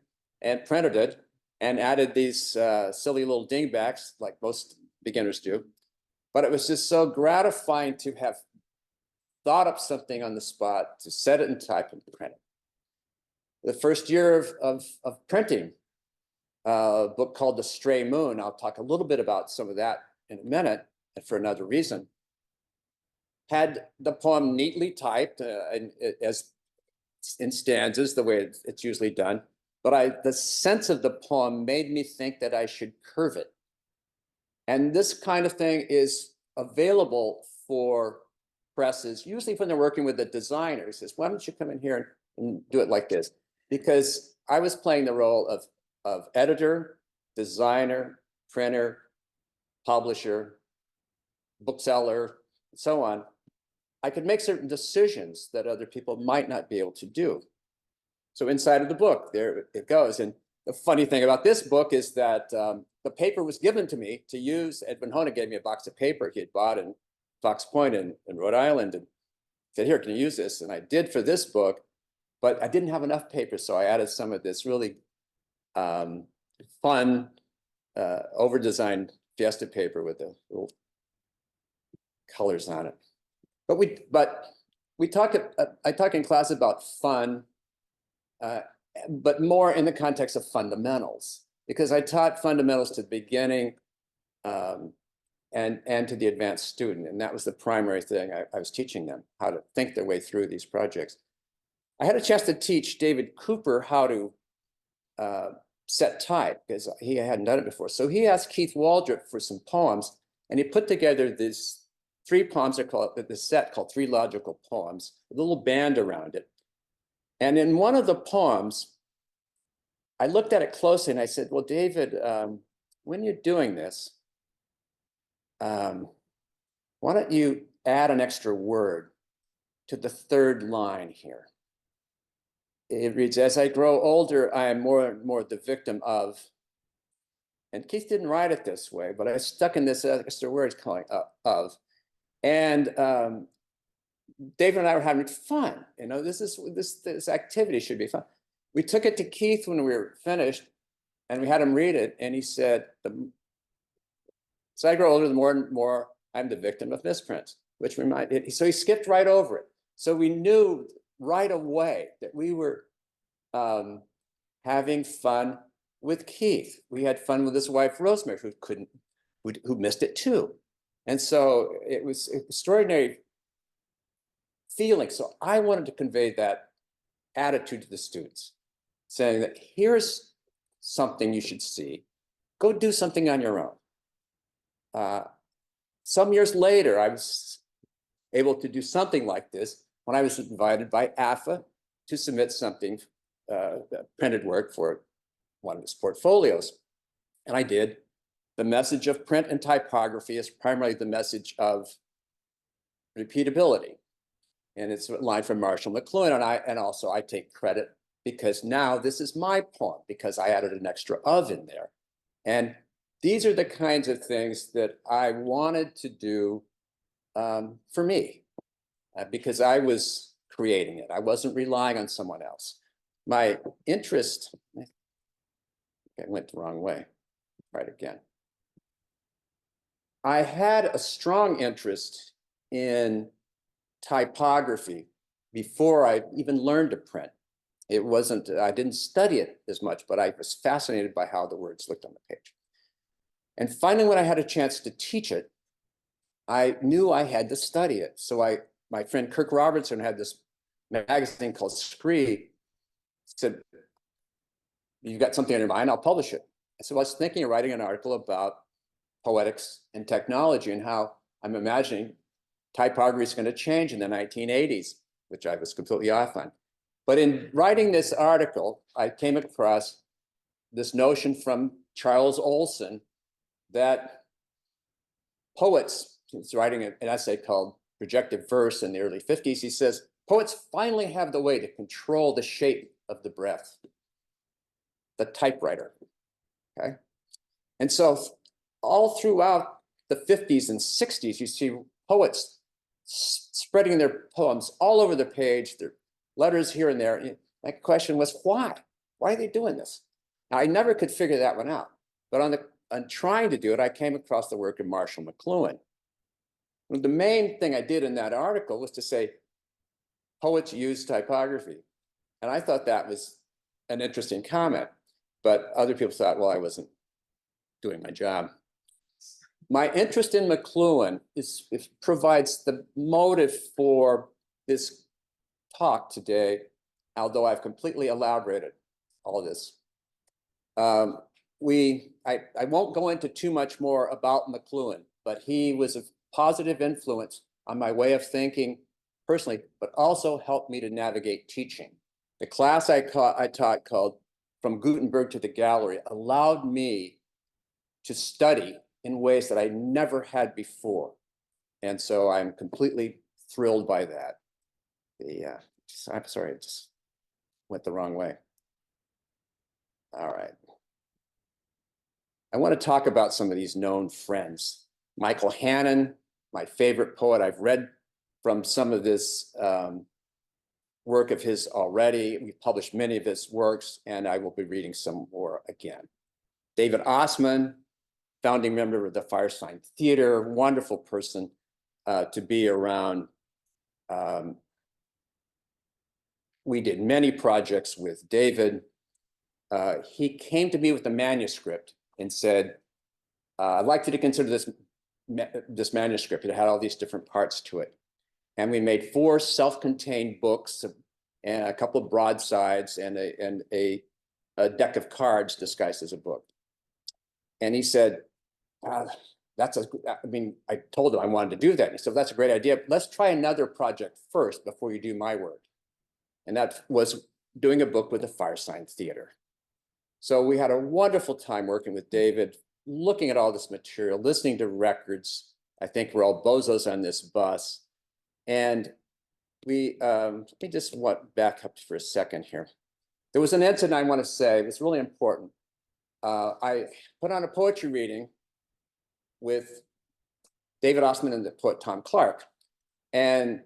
and printed it and added these silly little dingbacks like most beginners do. But it was just so gratifying to have thought up something on the spot, to set it in type and print it. The first year of printing, a book called The Stray Moon. I'll talk a little bit about some of that in a minute, and for another reason. Had the poem neatly typed as in stanzas, the way it's usually done. But the sense of the poem made me think that I should curve it. And this kind of thing is available for presses, usually when they're working with a designer. He says, why don't you come in here and do it like this? Because I was playing the role of editor, designer, printer, publisher, bookseller, and so on. I could make certain decisions that other people might not be able to do. So inside of the book, there it goes. And the funny thing about this book is that the paper was given to me to use. Edwin Hona gave me a box of paper he had bought in Fox Point in Rhode Island, and said, here, can you use this? And I did for this book, but I didn't have enough paper, so I added some of this really fun, over-designed Fiesta paper with the little colors on it. I talk in class about fun, but more in the context of fundamentals, because I taught fundamentals to the beginning and to the advanced student, and that was the primary thing I was teaching them, how to think their way through these projects. I had a chance to teach David Cooper how to set type, because he hadn't done it before. So he asked Keith Waldrop for some poems, and he put together these 3 poems, this set called 3 Logical Poems, with a little band around it. And in one of the poems, I looked at it closely and I said, well, David, when you're doing this, why don't you add an extra word to the 3rd line here? It reads, as I grow older, I am more and more the victim of, and Keith didn't write it this way, but I stuck in this extra word calling of. And David and I were having fun. You know, this activity should be fun. We took it to Keith when we were finished, and we had him read it, and he said, as I grow older, the more and more I'm the victim of misprints, which reminded, so he skipped right over it. So we knew right away that we were having fun with Keith. We had fun with his wife, Rosemary, who missed it too. And so it was an extraordinary feeling. So I wanted to convey that attitude to the students, saying that here's something you should see. Go do something on your own. Some years later, I was able to do something like this when I was invited by AFA to submit something, printed work for one of his portfolios. And I did. The message of print and typography is primarily the message of repeatability. And it's a line from Marshall McLuhan, and also I take credit because now this is my poem because I added an extra of in there. And these are the kinds of things that I wanted to do for me because I was creating it. I wasn't relying on someone else. My interest, I went the wrong way, right again. I had a strong interest in typography before I even learned to print. It wasn't, I didn't study it as much, but I was fascinated by how the words looked on the page. And finally, when I had a chance to teach it, I knew I had to study it. So my friend Kirk Robertson had this magazine called Scree, said, "You got something on your mind, I'll publish it." I said, well, I was thinking of writing an article about poetics and technology and how I'm imagining typography is going to change in the 1980s, which I was completely off on. But in writing this article, I came across this notion from Charles Olson that poets, he's writing an essay called Projective Verse in the early 50s. He says, poets finally have the way to control the shape of the breath, the typewriter, okay? And so all throughout the 50s and 60s, you see poets spreading their poems all over the page, their letters here and there. My question was, why? Why are they doing this? Now, I never could figure that one out. But on trying to do it, I came across the work of Marshall McLuhan. The main thing I did in that article was to say, poets use typography. And I thought that was an interesting comment. But other people thought, well, I wasn't doing my job. My interest in McLuhan provides the motive for this talk today, although I've completely elaborated all this. I won't go into too much more about McLuhan, but he was a positive influence on my way of thinking personally, but also helped me to navigate teaching. The class I taught called From Gutenberg to the Gallery allowed me to study in ways that I never had before. And so I'm completely thrilled by that. I'm sorry, it just went the wrong way. All right. I want to talk about some of these known friends. Michael Hannon, my favorite poet. I've read from some of this work of his already. We've published many of his works, and I will be reading some more again. David Ossman, founding member of the Firesign Theater, wonderful person to be around. We did many projects with David. He came to me with a manuscript and said, I'd like you to consider this manuscript. It had all these different parts to it. And we made 4 self-contained books and a couple of broadsides and a deck of cards disguised as a book. And he said, I told him I wanted to do that. And he said, that's a great idea. Let's try another project first before you do my work. And that was doing a book with the Firesign Theater. So we had a wonderful time working with David, looking at all this material, listening to records. I think we're all bozos on this bus. And let me just back up for a second here. There was an incident I want to say, it was really important. I put on a poetry reading with David Ossman and the poet Tom Clark. And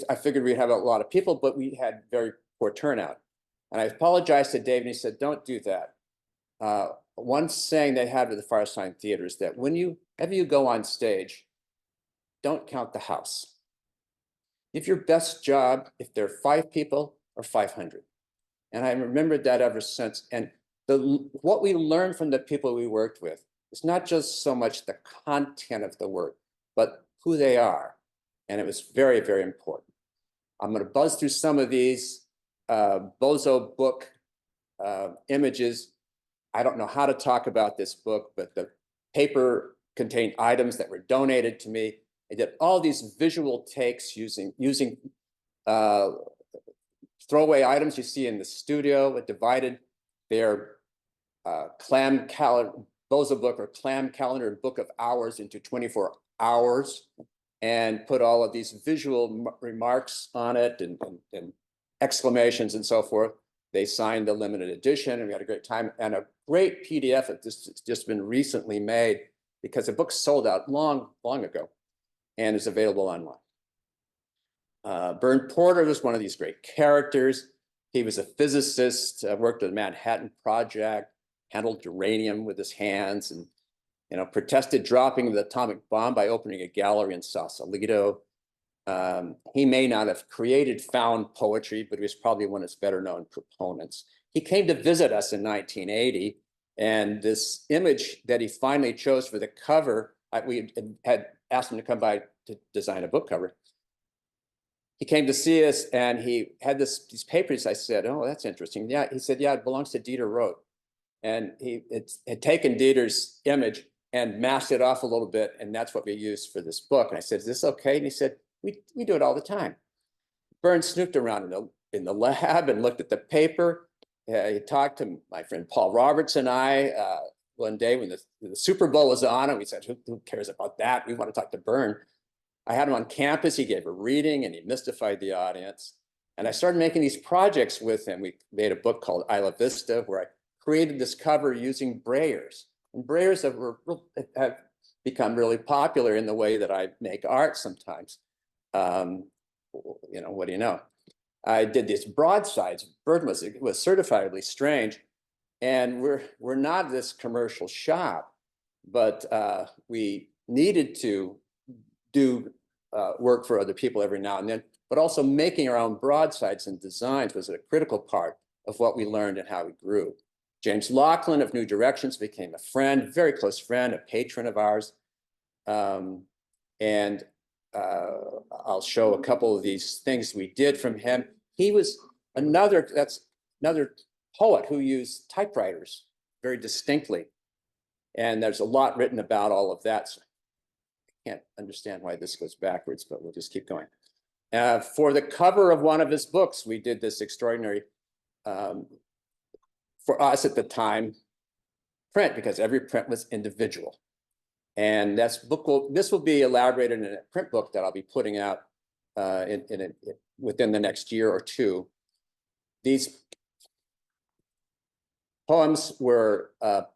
I figured we'd have a lot of people, but we had very poor turnout. And I apologized to David, and he said, don't do that. One saying they had with the Firesign Theater is that whenever you go on stage, don't count the house. Give your best job if there are 5 people or 500. And I remembered that ever since. And what we learned from the people we worked with is not just so much the content of the work, but who they are. And it was very, very important. I'm going to buzz through some of these bozo book images. I don't know how to talk about this book, but the paper contained items that were donated to me. I did all these visual takes using throwaway items you see in the studio. It divided their clam calendar, bozo book or clam calendar book of hours into 24 hours. and put all of these visual remarks on it and exclamations and so forth. They signed the limited edition and we had a great time, and a great PDF of this has just been recently made because the book sold out long ago and is available online. Byrne Porter was one of these great characters. He was a physicist, worked on the Manhattan Project, handled uranium with his hands, and protested dropping the atomic bomb by opening a gallery in Sausalito. He may not have created found poetry, but he was probably one of its better known proponents. He came to visit us in 1980, and this image that he finally chose for the cover, we had asked him to come by to design a book cover. He came to see us and he had these papers. I said, oh, that's interesting. Yeah, he said, yeah, it belongs to Dieter Roth. And he had taken Dieter's image and masked it off a little bit, and that's what we used for this book. And I said, is this okay? And he said, we do it all the time. Byrne snooped around in the lab and looked at the paper. He talked to my friend Paul Roberts and I one day when the Super Bowl was on, and we said, who cares about that? We want to talk to Byrne. I had him on campus. He gave a reading and he mystified the audience. And I started making these projects with him. We made a book called Isla Vista, where I created this cover using brayers. And brayers have become really popular in the way that I make art sometimes. What do you know? I did these broadsides. Byrne was certifiably strange. And we're not this commercial shop, but we needed to do work for other people every now and then, but also making our own broadsides and designs was a critical part of what we learned and how we grew. James Laughlin of New Directions became a friend, very close friend, a patron of ours. I'll show a couple of these things we did from him. He was another poet who used typewriters very distinctly. And there's a lot written about all of that. So I can't understand why this goes backwards, but we'll just keep going. For the cover of one of his books, we did this extraordinary, for us at the time, print, because every print was individual. And this will be elaborated in a print book that I'll be putting out within the next year or two. These poems were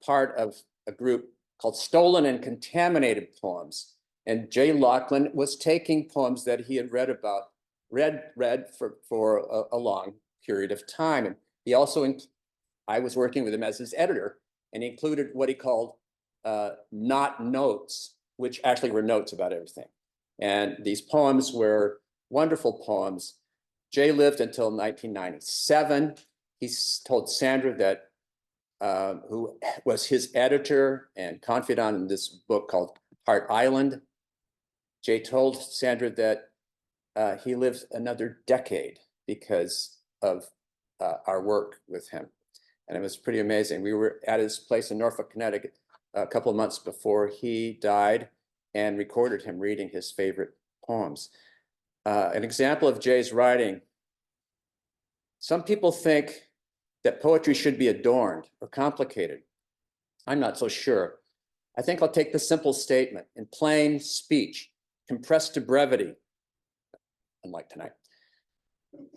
part of a group called Stolen and Contaminated Poems. And Jay Laughlin was taking poems that he had read for a long period of time. And he also, I was working with him as his editor, and he included what he called not notes, which actually were notes about everything. And these poems were wonderful poems. Jay lived until 1997. He told Sandra that, who was his editor and confidant in this book called Heart Island. Jay told Sandra that he lived another decade because of our work with him. And it was pretty amazing. We were at his place in Norfolk, Connecticut, a couple of months before he died, and recorded him reading his favorite poems. An example of Jay's writing: some people think that poetry should be adorned or complicated. I'm not so sure. I think I'll take the simple statement in plain speech, compressed to brevity, unlike tonight.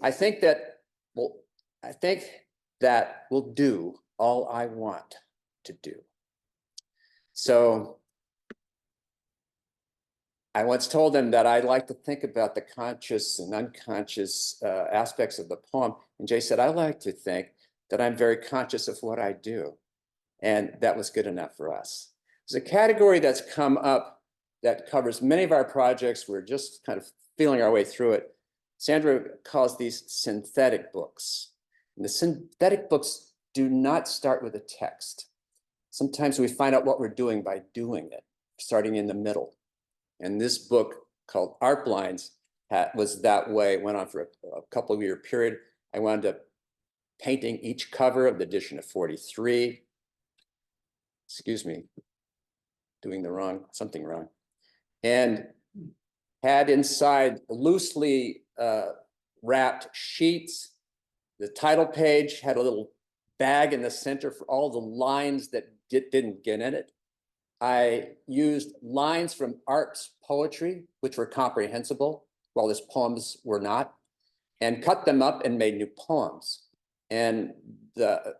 I think that will do all I want to do. So I once told him that I'd like to think about the conscious and unconscious aspects of the poem. And Jay said, I like to think that I'm very conscious of what I do. And that was good enough for us. There's a category that's come up that covers many of our projects. We're just kind of feeling our way through it. Sandra calls these synthetic books. And the synthetic books do not start with a text. Sometimes we find out what we're doing by doing it, starting in the middle. And this book called Art Blinds was that way. It went on for a couple of year period. I wound up painting each cover of the edition of 43. Excuse me, doing something wrong. And had inside loosely wrapped sheets. The title page had a little bag in the center for all the lines that didn't get in it. I used lines from Art's poetry, which were comprehensible, while his poems were not, and cut them up and made new poems. And the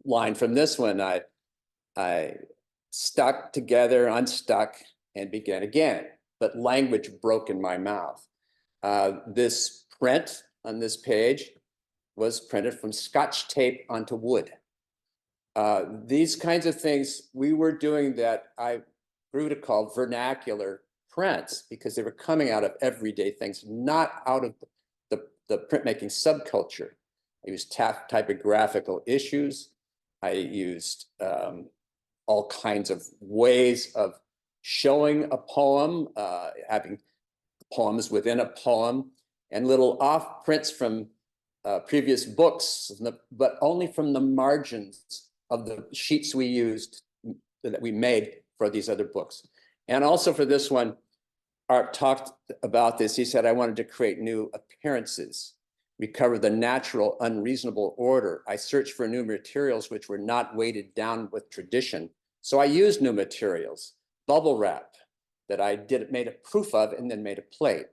line from this one, I stuck together, unstuck, and began again, but language broke in my mouth. This print on this page was printed from Scotch tape onto wood. These kinds of things we were doing that I grew to call vernacular prints, because they were coming out of everyday things, not out of the printmaking subculture. I used typographical issues. I used all kinds of ways of showing a poem, having poems within a poem, and little off prints from previous books, but only from the margins of the sheets we used, that we made for these other books. And also for this one, Art talked about this. He said, I wanted to create new appearances, recover the natural, unreasonable order. I searched for new materials which were not weighted down with tradition. So I used new materials, bubble wrap that I made a proof of and then made a plate.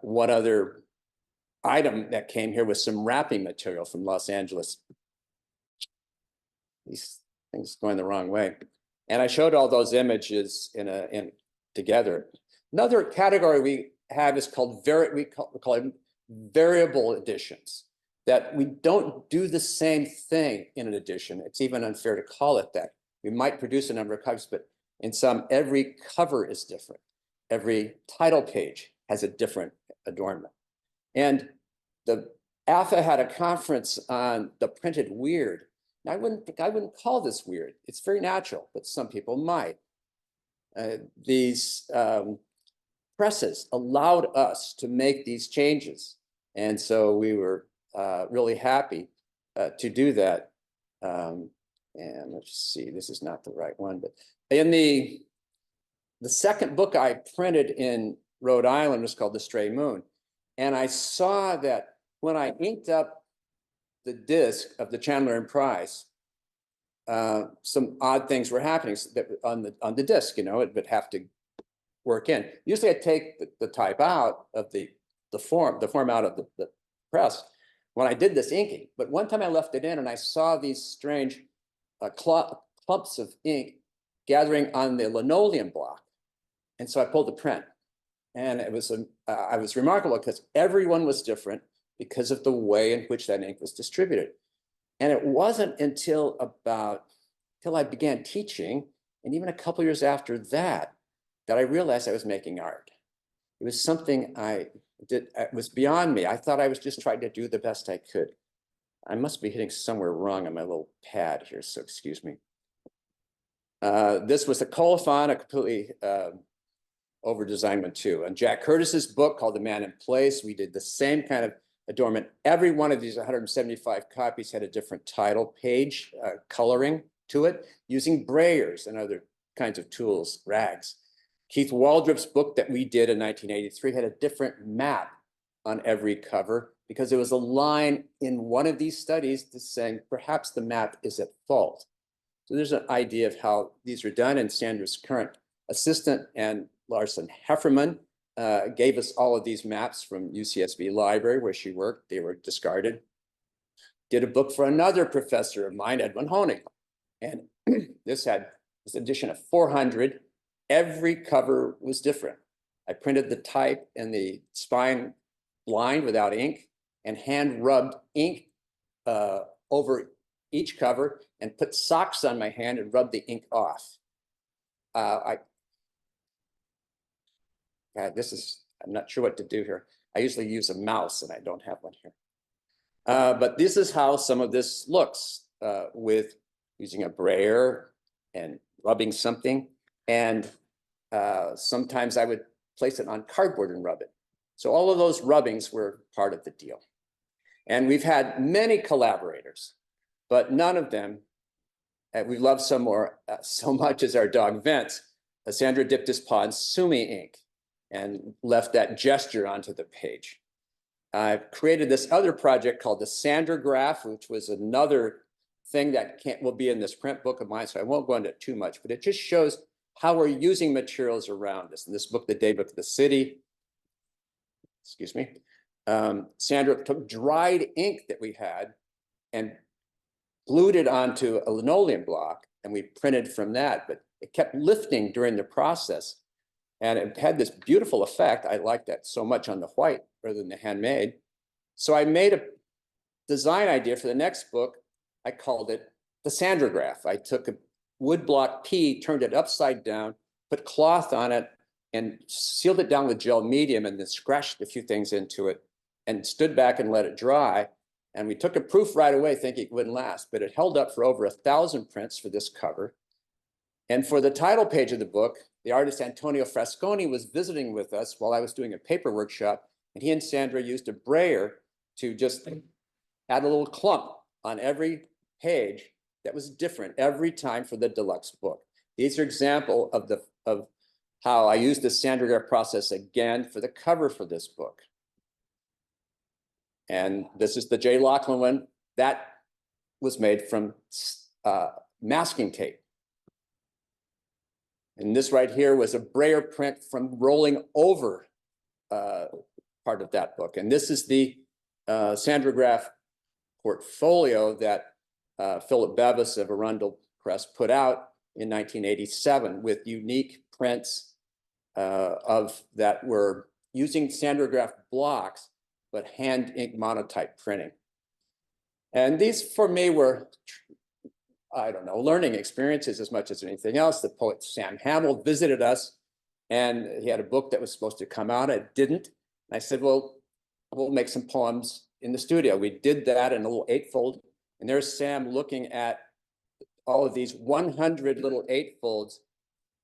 One other item that came here was some wrapping material from Los Angeles. These things going the wrong way. And I showed all those images together. Another category we have is called we call it variable editions, that we don't do the same thing in an edition. It's even unfair to call it that. We might produce a number of covers, but in some, every cover is different. Every title page has a different adornment. And the AFA had a conference on the printed weird. And I wouldn't call this weird. It's very natural, but some people might. These presses allowed us to make these changes. And so we were really happy to do that. And let's see, this is not the right one, but in the second book I printed in Rhode Island was called The Stray Moon. And I saw that when I inked up the disc of the Chandler and Price, some odd things were happening on the disc. It would have to work in. Usually I take the type out of the form out of the press when I did this inking. But one time I left it in and I saw these strange clumps of ink gathering on the linoleum block. And so I pulled the print. And it was I was remarkable because everyone was different because of the way in which that ink was distributed. And it wasn't until I began teaching, and even a couple years after that, that I realized I was making art. It was something I did, it was beyond me. I thought I was just trying to do the best I could. I must be hitting somewhere wrong on my little pad here, so excuse me. This was a colophon, a completely over-designed one too. And Jack Curtis's book called The Man in Place, we did the same kind of adornment. Every one of these 175 copies had a different title page coloring to it, using brayers and other kinds of tools, rags. Keith Waldrop's book that we did in 1983 had a different map on every cover because there was a line in one of these studies that's saying perhaps the map is at fault. So there's an idea of how these are done, and Sandra's current assistant and Larson Hefferman gave us all of these maps from UCSB Library where she worked. They were discarded. Did a book for another professor of mine, Edwin Honig. And this edition of 400. Every cover was different. I printed the type and the spine blind without ink and hand rubbed ink over each cover and put socks on my hand and rubbed the ink off. God, I'm not sure what to do here. I usually use a mouse and I don't have one here. But this is how some of this looks with using a brayer and rubbing something. And sometimes I would place it on cardboard and rub it. So all of those rubbings were part of the deal. And we've had many collaborators, but none of them, we love so much as our dog Vince. Sandra dipped his paw in Sumi ink and left that gesture onto the page. I've created this other project called the Sandra Graph, which was another thing that will be in this print book of mine, so I won't go into it too much, but it just shows how we're using materials around us. In this book, The Day Book of the City, excuse me, Sandra took dried ink that we had and glued it onto a linoleum block, and we printed from that, but it kept lifting during the process. And it had this beautiful effect. I liked that so much on the white rather than the handmade. So I made a design idea for the next book. I called it the Sandragraph. I took a woodblock P, turned it upside down, put cloth on it, and sealed it down with gel medium, and then scratched a few things into it and stood back and let it dry. And we took a proof right away thinking it wouldn't last, but it held up for over 1,000 prints for this cover. And for the title page of the book, the artist Antonio Frasconi was visiting with us while I was doing a paper workshop, and he and Sandra used a brayer to just add a little clump on every page that was different every time for the deluxe book. These are examples of how I used the Sandragraph process again for the cover for this book. And this is the J. Lachlan one. That was made from masking tape. And this right here was a brayer print from rolling over part of that book. And this is the Sandragraph portfolio that Philip Bevis of Arundel Press put out in 1987 with unique prints of that were using Sandragraph blocks, but hand ink monotype printing. And these for me were, I don't know, learning experiences as much as anything else. The poet Sam Hamill visited us, and he had a book that was supposed to come out. It didn't. And I said, well, we'll make some poems in the studio. We did that in a little 8-fold. And there's Sam looking at all of these 100 little 8-folds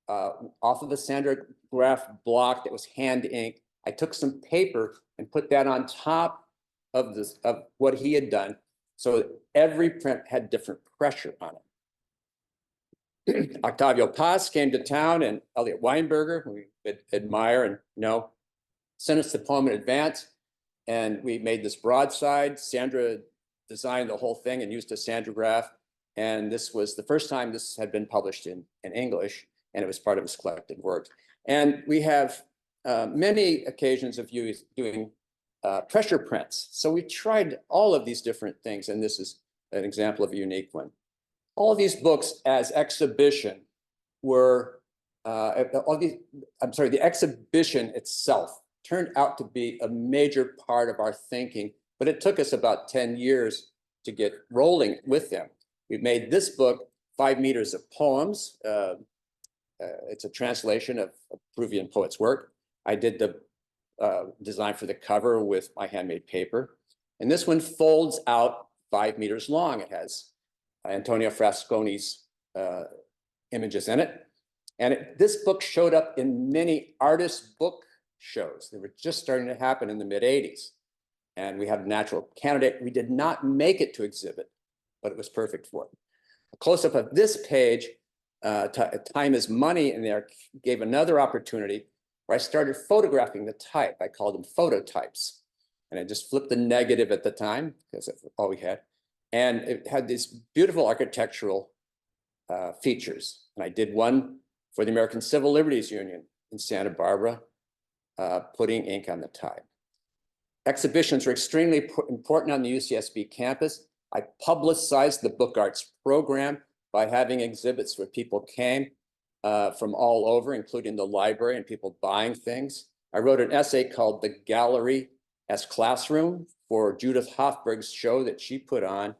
off of the Sandragraph block that was hand inked. I took some paper and put that on top of this, of what he had done. So every print had different pressure on it. Octavio Paz came to town, and Elliot Weinberger, who we admire and know, sent us the poem in advance. And we made this broadside. Sandra designed the whole thing and used a Sandragraph. And this was the first time this had been published in English, and it was part of his collected works. And we have many occasions of doing pressure prints. So we tried all of these different things, and this is an example of a unique one. All of these books as exhibition were, the exhibition itself turned out to be a major part of our thinking, but it took us about 10 years to get rolling with them. We made this book, 5 meters of poems. It's a translation of a Peruvian poet's work. I did the design for the cover with my handmade paper. And this one folds out 5 meters long. It has Antonio Frasconi's images in it. And this book showed up in many artist book shows. They were just starting to happen in the mid-'80s. And we had a natural candidate. We did not make it to exhibit, but it was perfect for it. A close-up of this page, Time is Money, in there gave another opportunity where I started photographing the type. I called them phototypes. And I just flipped the negative at the time, because that's all we had. And it had these beautiful architectural features. And I did one for the American Civil Liberties Union in Santa Barbara, putting ink on the type. Exhibitions were extremely important on the UCSB campus. I publicized the book arts program by having exhibits where people came from all over, including the library and people buying things. I wrote an essay called The Gallery as Classroom for Judith Hofberg's show that she put on.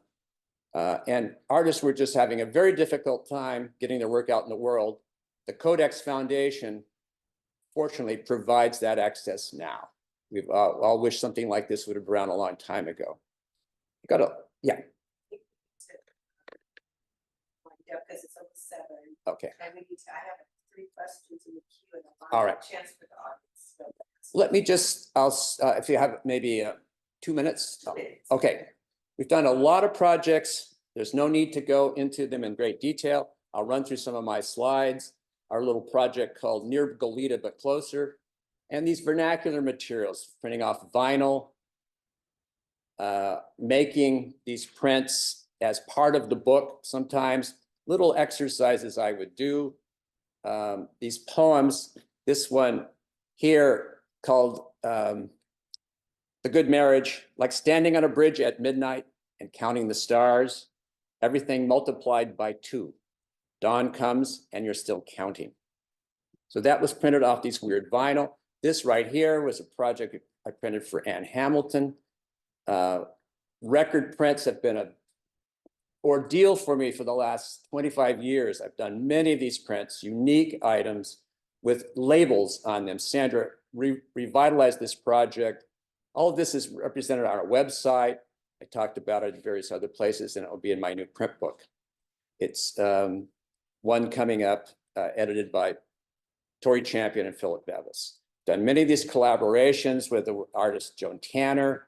And artists were just having a very difficult time getting their work out in the world. The Codex Foundation, fortunately, provides that access now. We've all wished something like this would have been around a long time ago. Got to, yeah. Because it's almost 7. Okay. And we need to, I have 3 questions in the queue, and All right. chance for the audience. So Let me just, if you have maybe 2 minutes. 2 minutes. Okay. We've done a lot of projects. There's no need to go into them in great detail. I'll run through some of my slides. Our little project called Near Goleta But Closer. And these vernacular materials, printing off vinyl, making these prints as part of the book, sometimes little exercises I would do. These poems, this one here called The Good Marriage, like standing on a bridge at midnight and counting the stars, everything multiplied by 2. Dawn comes and you're still counting. So that was printed off these weird vinyl. This right here was a project I printed for Ann Hamilton. Record prints have been an ordeal for me for the last 25 years. I've done many of these prints, unique items with labels on them. Sandra revitalized this project. All of this is represented on our website. I talked about it in various other places, and it will be in my new print book. It's one coming up, edited by Tori Champion and Philip Bevis. Done many of these collaborations with the artist Joan Tanner.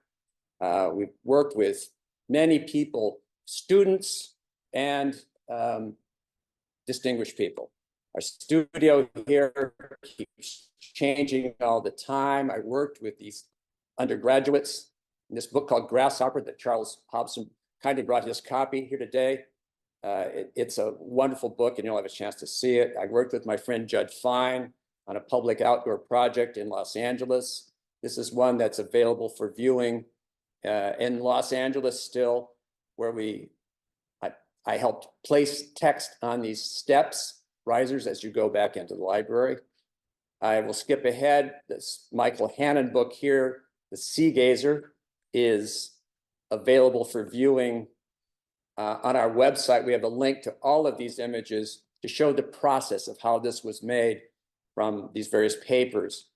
We've worked with many people, students and distinguished people. Our studio here keeps changing all the time. I worked with these undergraduates in this book called Grasshopper that Charles Hobson kindly brought his copy here today. It's a wonderful book and you'll have a chance to see it. I worked with my friend Judd Fine on a public outdoor project in Los Angeles. This is one that's available for viewing in Los Angeles still, where I helped place text on these steps, risers, as you go back into the library. I will skip ahead. This Michael Hannon book here, The Sea Gazer, is available for viewing on our website. We have a link to all of these images to show the process of how this was made from these various papers.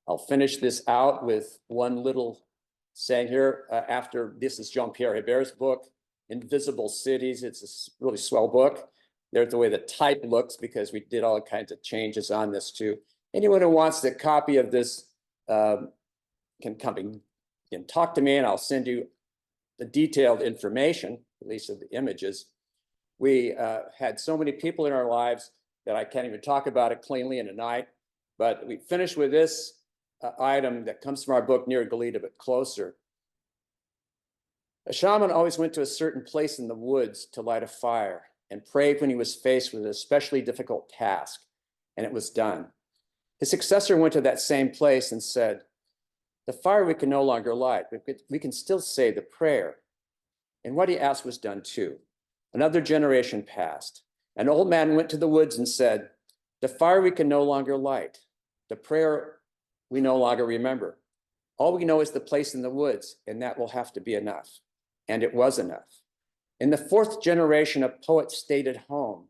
I'll finish this out with one little saying here after this is Jean-Pierre Hebert's book, Invisible Cities. It's a really swell book. There's the way the type looks because we did all kinds of changes on this too. Anyone who wants a copy of this can come and talk to me and I'll send you the detailed information, at least of the images. We had so many people in our lives that I can't even talk about it cleanly in a night, but we finished with this item that comes from our book, Near Goleta, but Closer. A shaman always went to a certain place in the woods to light a fire and prayed when he was faced with an especially difficult task, and it was done. His successor went to that same place and said, the fire we can no longer light, but we can still say the prayer. And what he asked was done too. Another generation passed. An old man went to the woods and said, the fire we can no longer light, the prayer we no longer remember. All we know is the place in the woods, and that will have to be enough. And it was enough. In the 4th generation, a poet stayed at home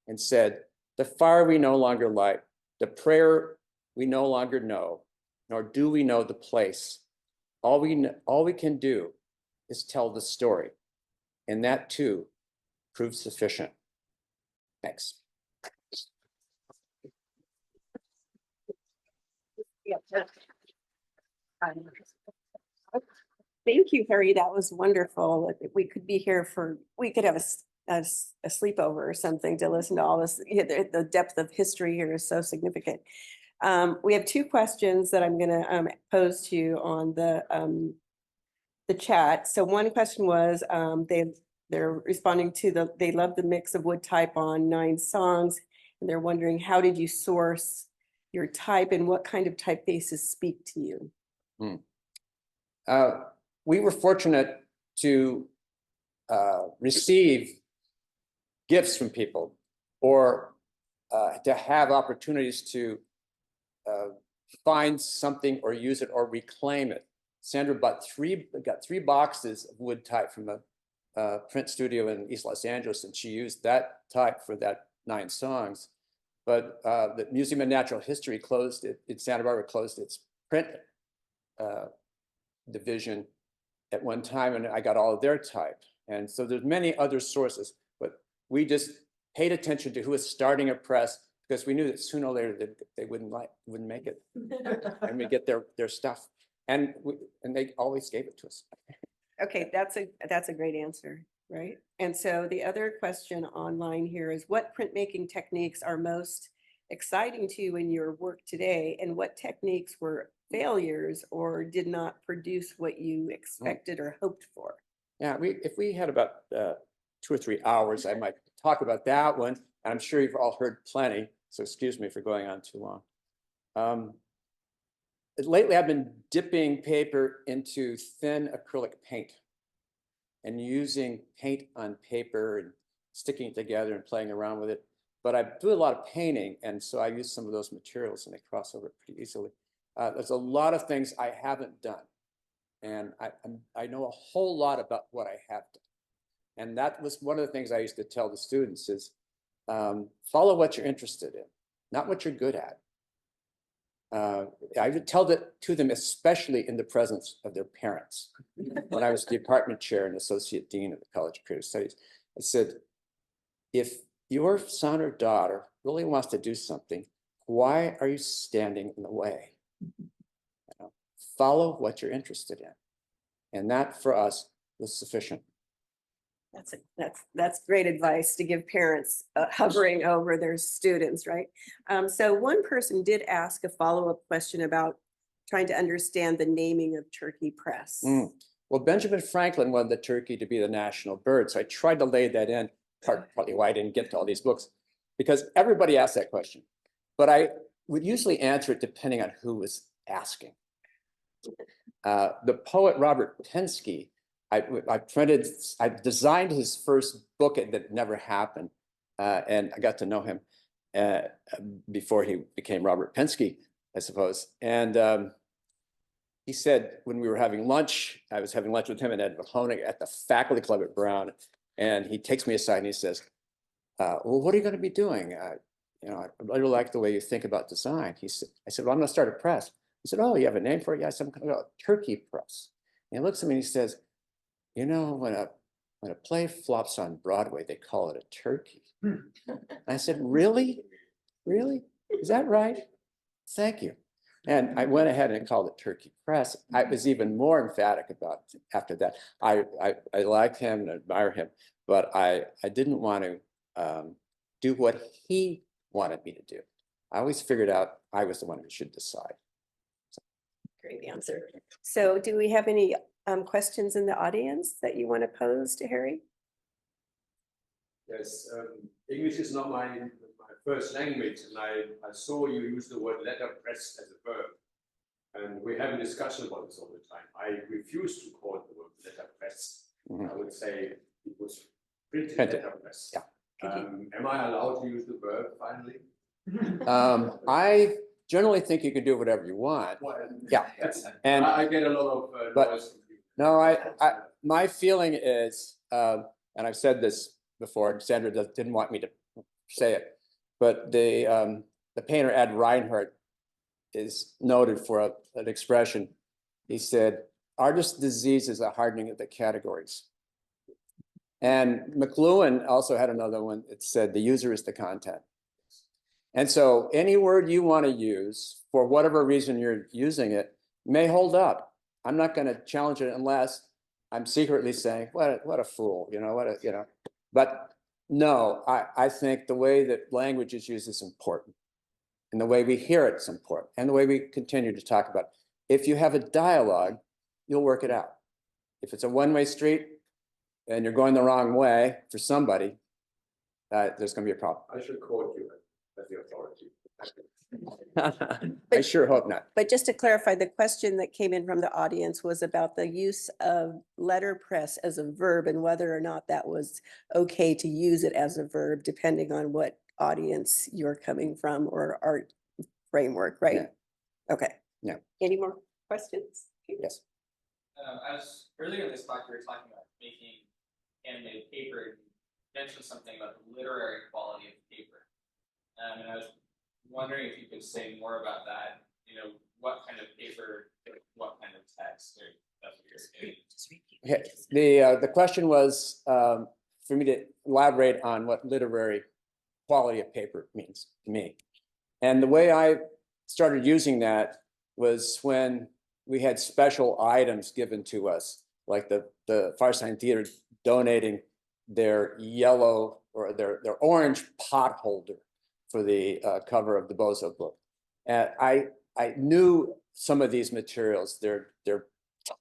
and said, the fire we no longer light, the prayer we no longer know, nor do we know the place. All we can do is tell the story. And that too proves sufficient. Thanks. Thank you, Harry. That was wonderful. We could be here we could have a sleepover or something to listen to all this. The depth of history here is so significant. We have 2 questions that I'm going to pose to you on the chat. So one question was, they're responding to they love the mix of wood type on 9 songs, and they're wondering, how did you source your type and what kind of typefaces speak to you? We were fortunate to receive gifts from people or to have opportunities to find something or use it or reclaim it. Sandra got 3 boxes of wood type from a print studio in East Los Angeles, and she used that type for that 9 songs. But the Museum of Natural History closed it. Santa Barbara closed its print division at one time, and I got all of their type. And so there's many other sources, but we just paid attention to who was starting a press because we knew that sooner or later they wouldn't make it, and we get their stuff, and they always gave it to us. Okay, that's a great answer, right? And so the other question online here is, what printmaking techniques are most exciting to you in your work today, and what techniques were failures or did not produce what you expected or hoped for? Yeah, if we had about 2 or 3 hours, I might talk about that one. And I'm sure you've all heard plenty, so excuse me for going on too long. Lately, I've been dipping paper into thin acrylic paint and using paint on paper and sticking it together and playing around with it. But I do a lot of painting, and so I use some of those materials and they cross over pretty easily. There's a lot of things I haven't done, and I know a whole lot about what I have done. And that was one of the things I used to tell the students is follow what you're interested in, not what you're good at. I would tell that to them, especially in the presence of their parents. When I was department chair and associate dean of the College of Creative Studies, I said, if your son or daughter really wants to do something, why are you standing in the way? Follow what you're interested in. And that for us was sufficient. That's great advice to give parents hovering over their students, right? So one person did ask a follow-up question about trying to understand the naming of turkey press. Well, Benjamin Franklin wanted the turkey to be the national bird. So I tried to lay that in, partly why I didn't get to all these books, because everybody asked that question. But I would usually answer it depending on who was asking. The poet Robert Penske, I designed his first book that never happened. And I got to know him before he became Robert Penske, I suppose. And he said when we were having lunch, I was having lunch with him and Ed McLuhan at the faculty club at Brown. And he takes me aside and he says, well, what are you going to be doing? You know, I really like the way you think about design. I said, well, I'm going to start a press. He said, oh, you have a name for it? Yes, I'm going to go turkey press. And he looks at me and he says, you know, when a play flops on Broadway, they call it a turkey. And I said, really? Really? Is that right? Thank you. And I went ahead and called it Turkey Press. I was even more emphatic about it after that. I liked him and admire him, but I didn't want to do what he wanted me to do. I always figured out I was the one who should decide. Great answer. So do we have any questions in the audience that you want to pose to Harry? Yes, English is not my first language, and I saw you use the word letterpress as a verb. And we have a discussion about this all the time. I refuse to call it the word letterpress. I would say it was printed letterpress. Yeah. Am I allowed to use the verb finally? I generally think you can do whatever you want. Well, Yeah. And I get a lot of noise. no, my feeling is, and I've said this before, Sandra didn't want me to say it, but the painter Ed Reinhardt is noted for an expression. He said, artist disease is a hardening of the categories. And McLuhan also had another one that said the user is the content. And so any word you want to use for whatever reason you're using it may hold up. I'm not going to challenge it unless I'm secretly saying, what a fool, you know, but no, I think the way that language is used is important. And the way we hear it is important. And the way we continue to talk about it. If you have a dialogue, you'll work it out. If it's a one-way street and you're going the wrong way for somebody, there's going to be a problem. I should quote you as the authority. I sure hope not. But just to clarify, the question that came in from the audience was about the use of letterpress as a verb and whether or not that was okay to use it as a verb, depending on what audience you're coming from or art framework, right? Yeah. Okay. Yeah. Any more questions? Yes. As earlier in this talk, we were talking about making animated paper. You mentioned something about the literary quality of paper. And I was wondering if you could say more about that. You know, what kind of paper, what kind of text, or that's what you're saying. Okay. The question was for me to elaborate on what literary quality of paper means to me. And the way I started using that was when we had special items given to us, like the Firesign Theater donating their yellow or their orange pot holder for the cover of the Bozo book. And I knew some of these materials, their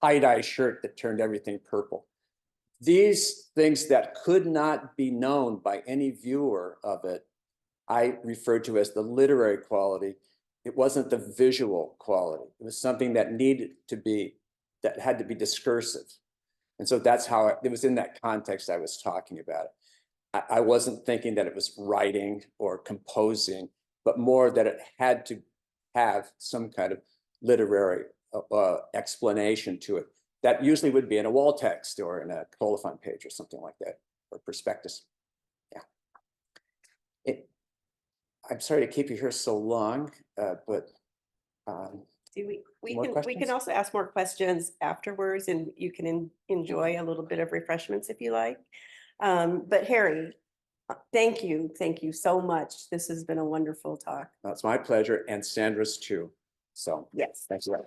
tie-dye shirt that turned everything purple. these things that could not be known by any viewer of it, I referred to as the literary quality. It wasn't the visual quality. It was something that needed to be, that had to be discursive. And so that's how it was in that context I was talking about it. I wasn't thinking that it was writing or composing, but more that it had to have some kind of literary explanation to it. That usually would be in a wall text or in a colophon page or something like that, or prospectus. Yeah. I'm sorry to keep you here so long, but Do we More can questions? also ask more questions afterwards, and you can enjoy a little bit of refreshments if you like. But Harry, thank you so much. This has been a wonderful talk. it's my pleasure, and Sandra's too. So Yes. thanks a lot.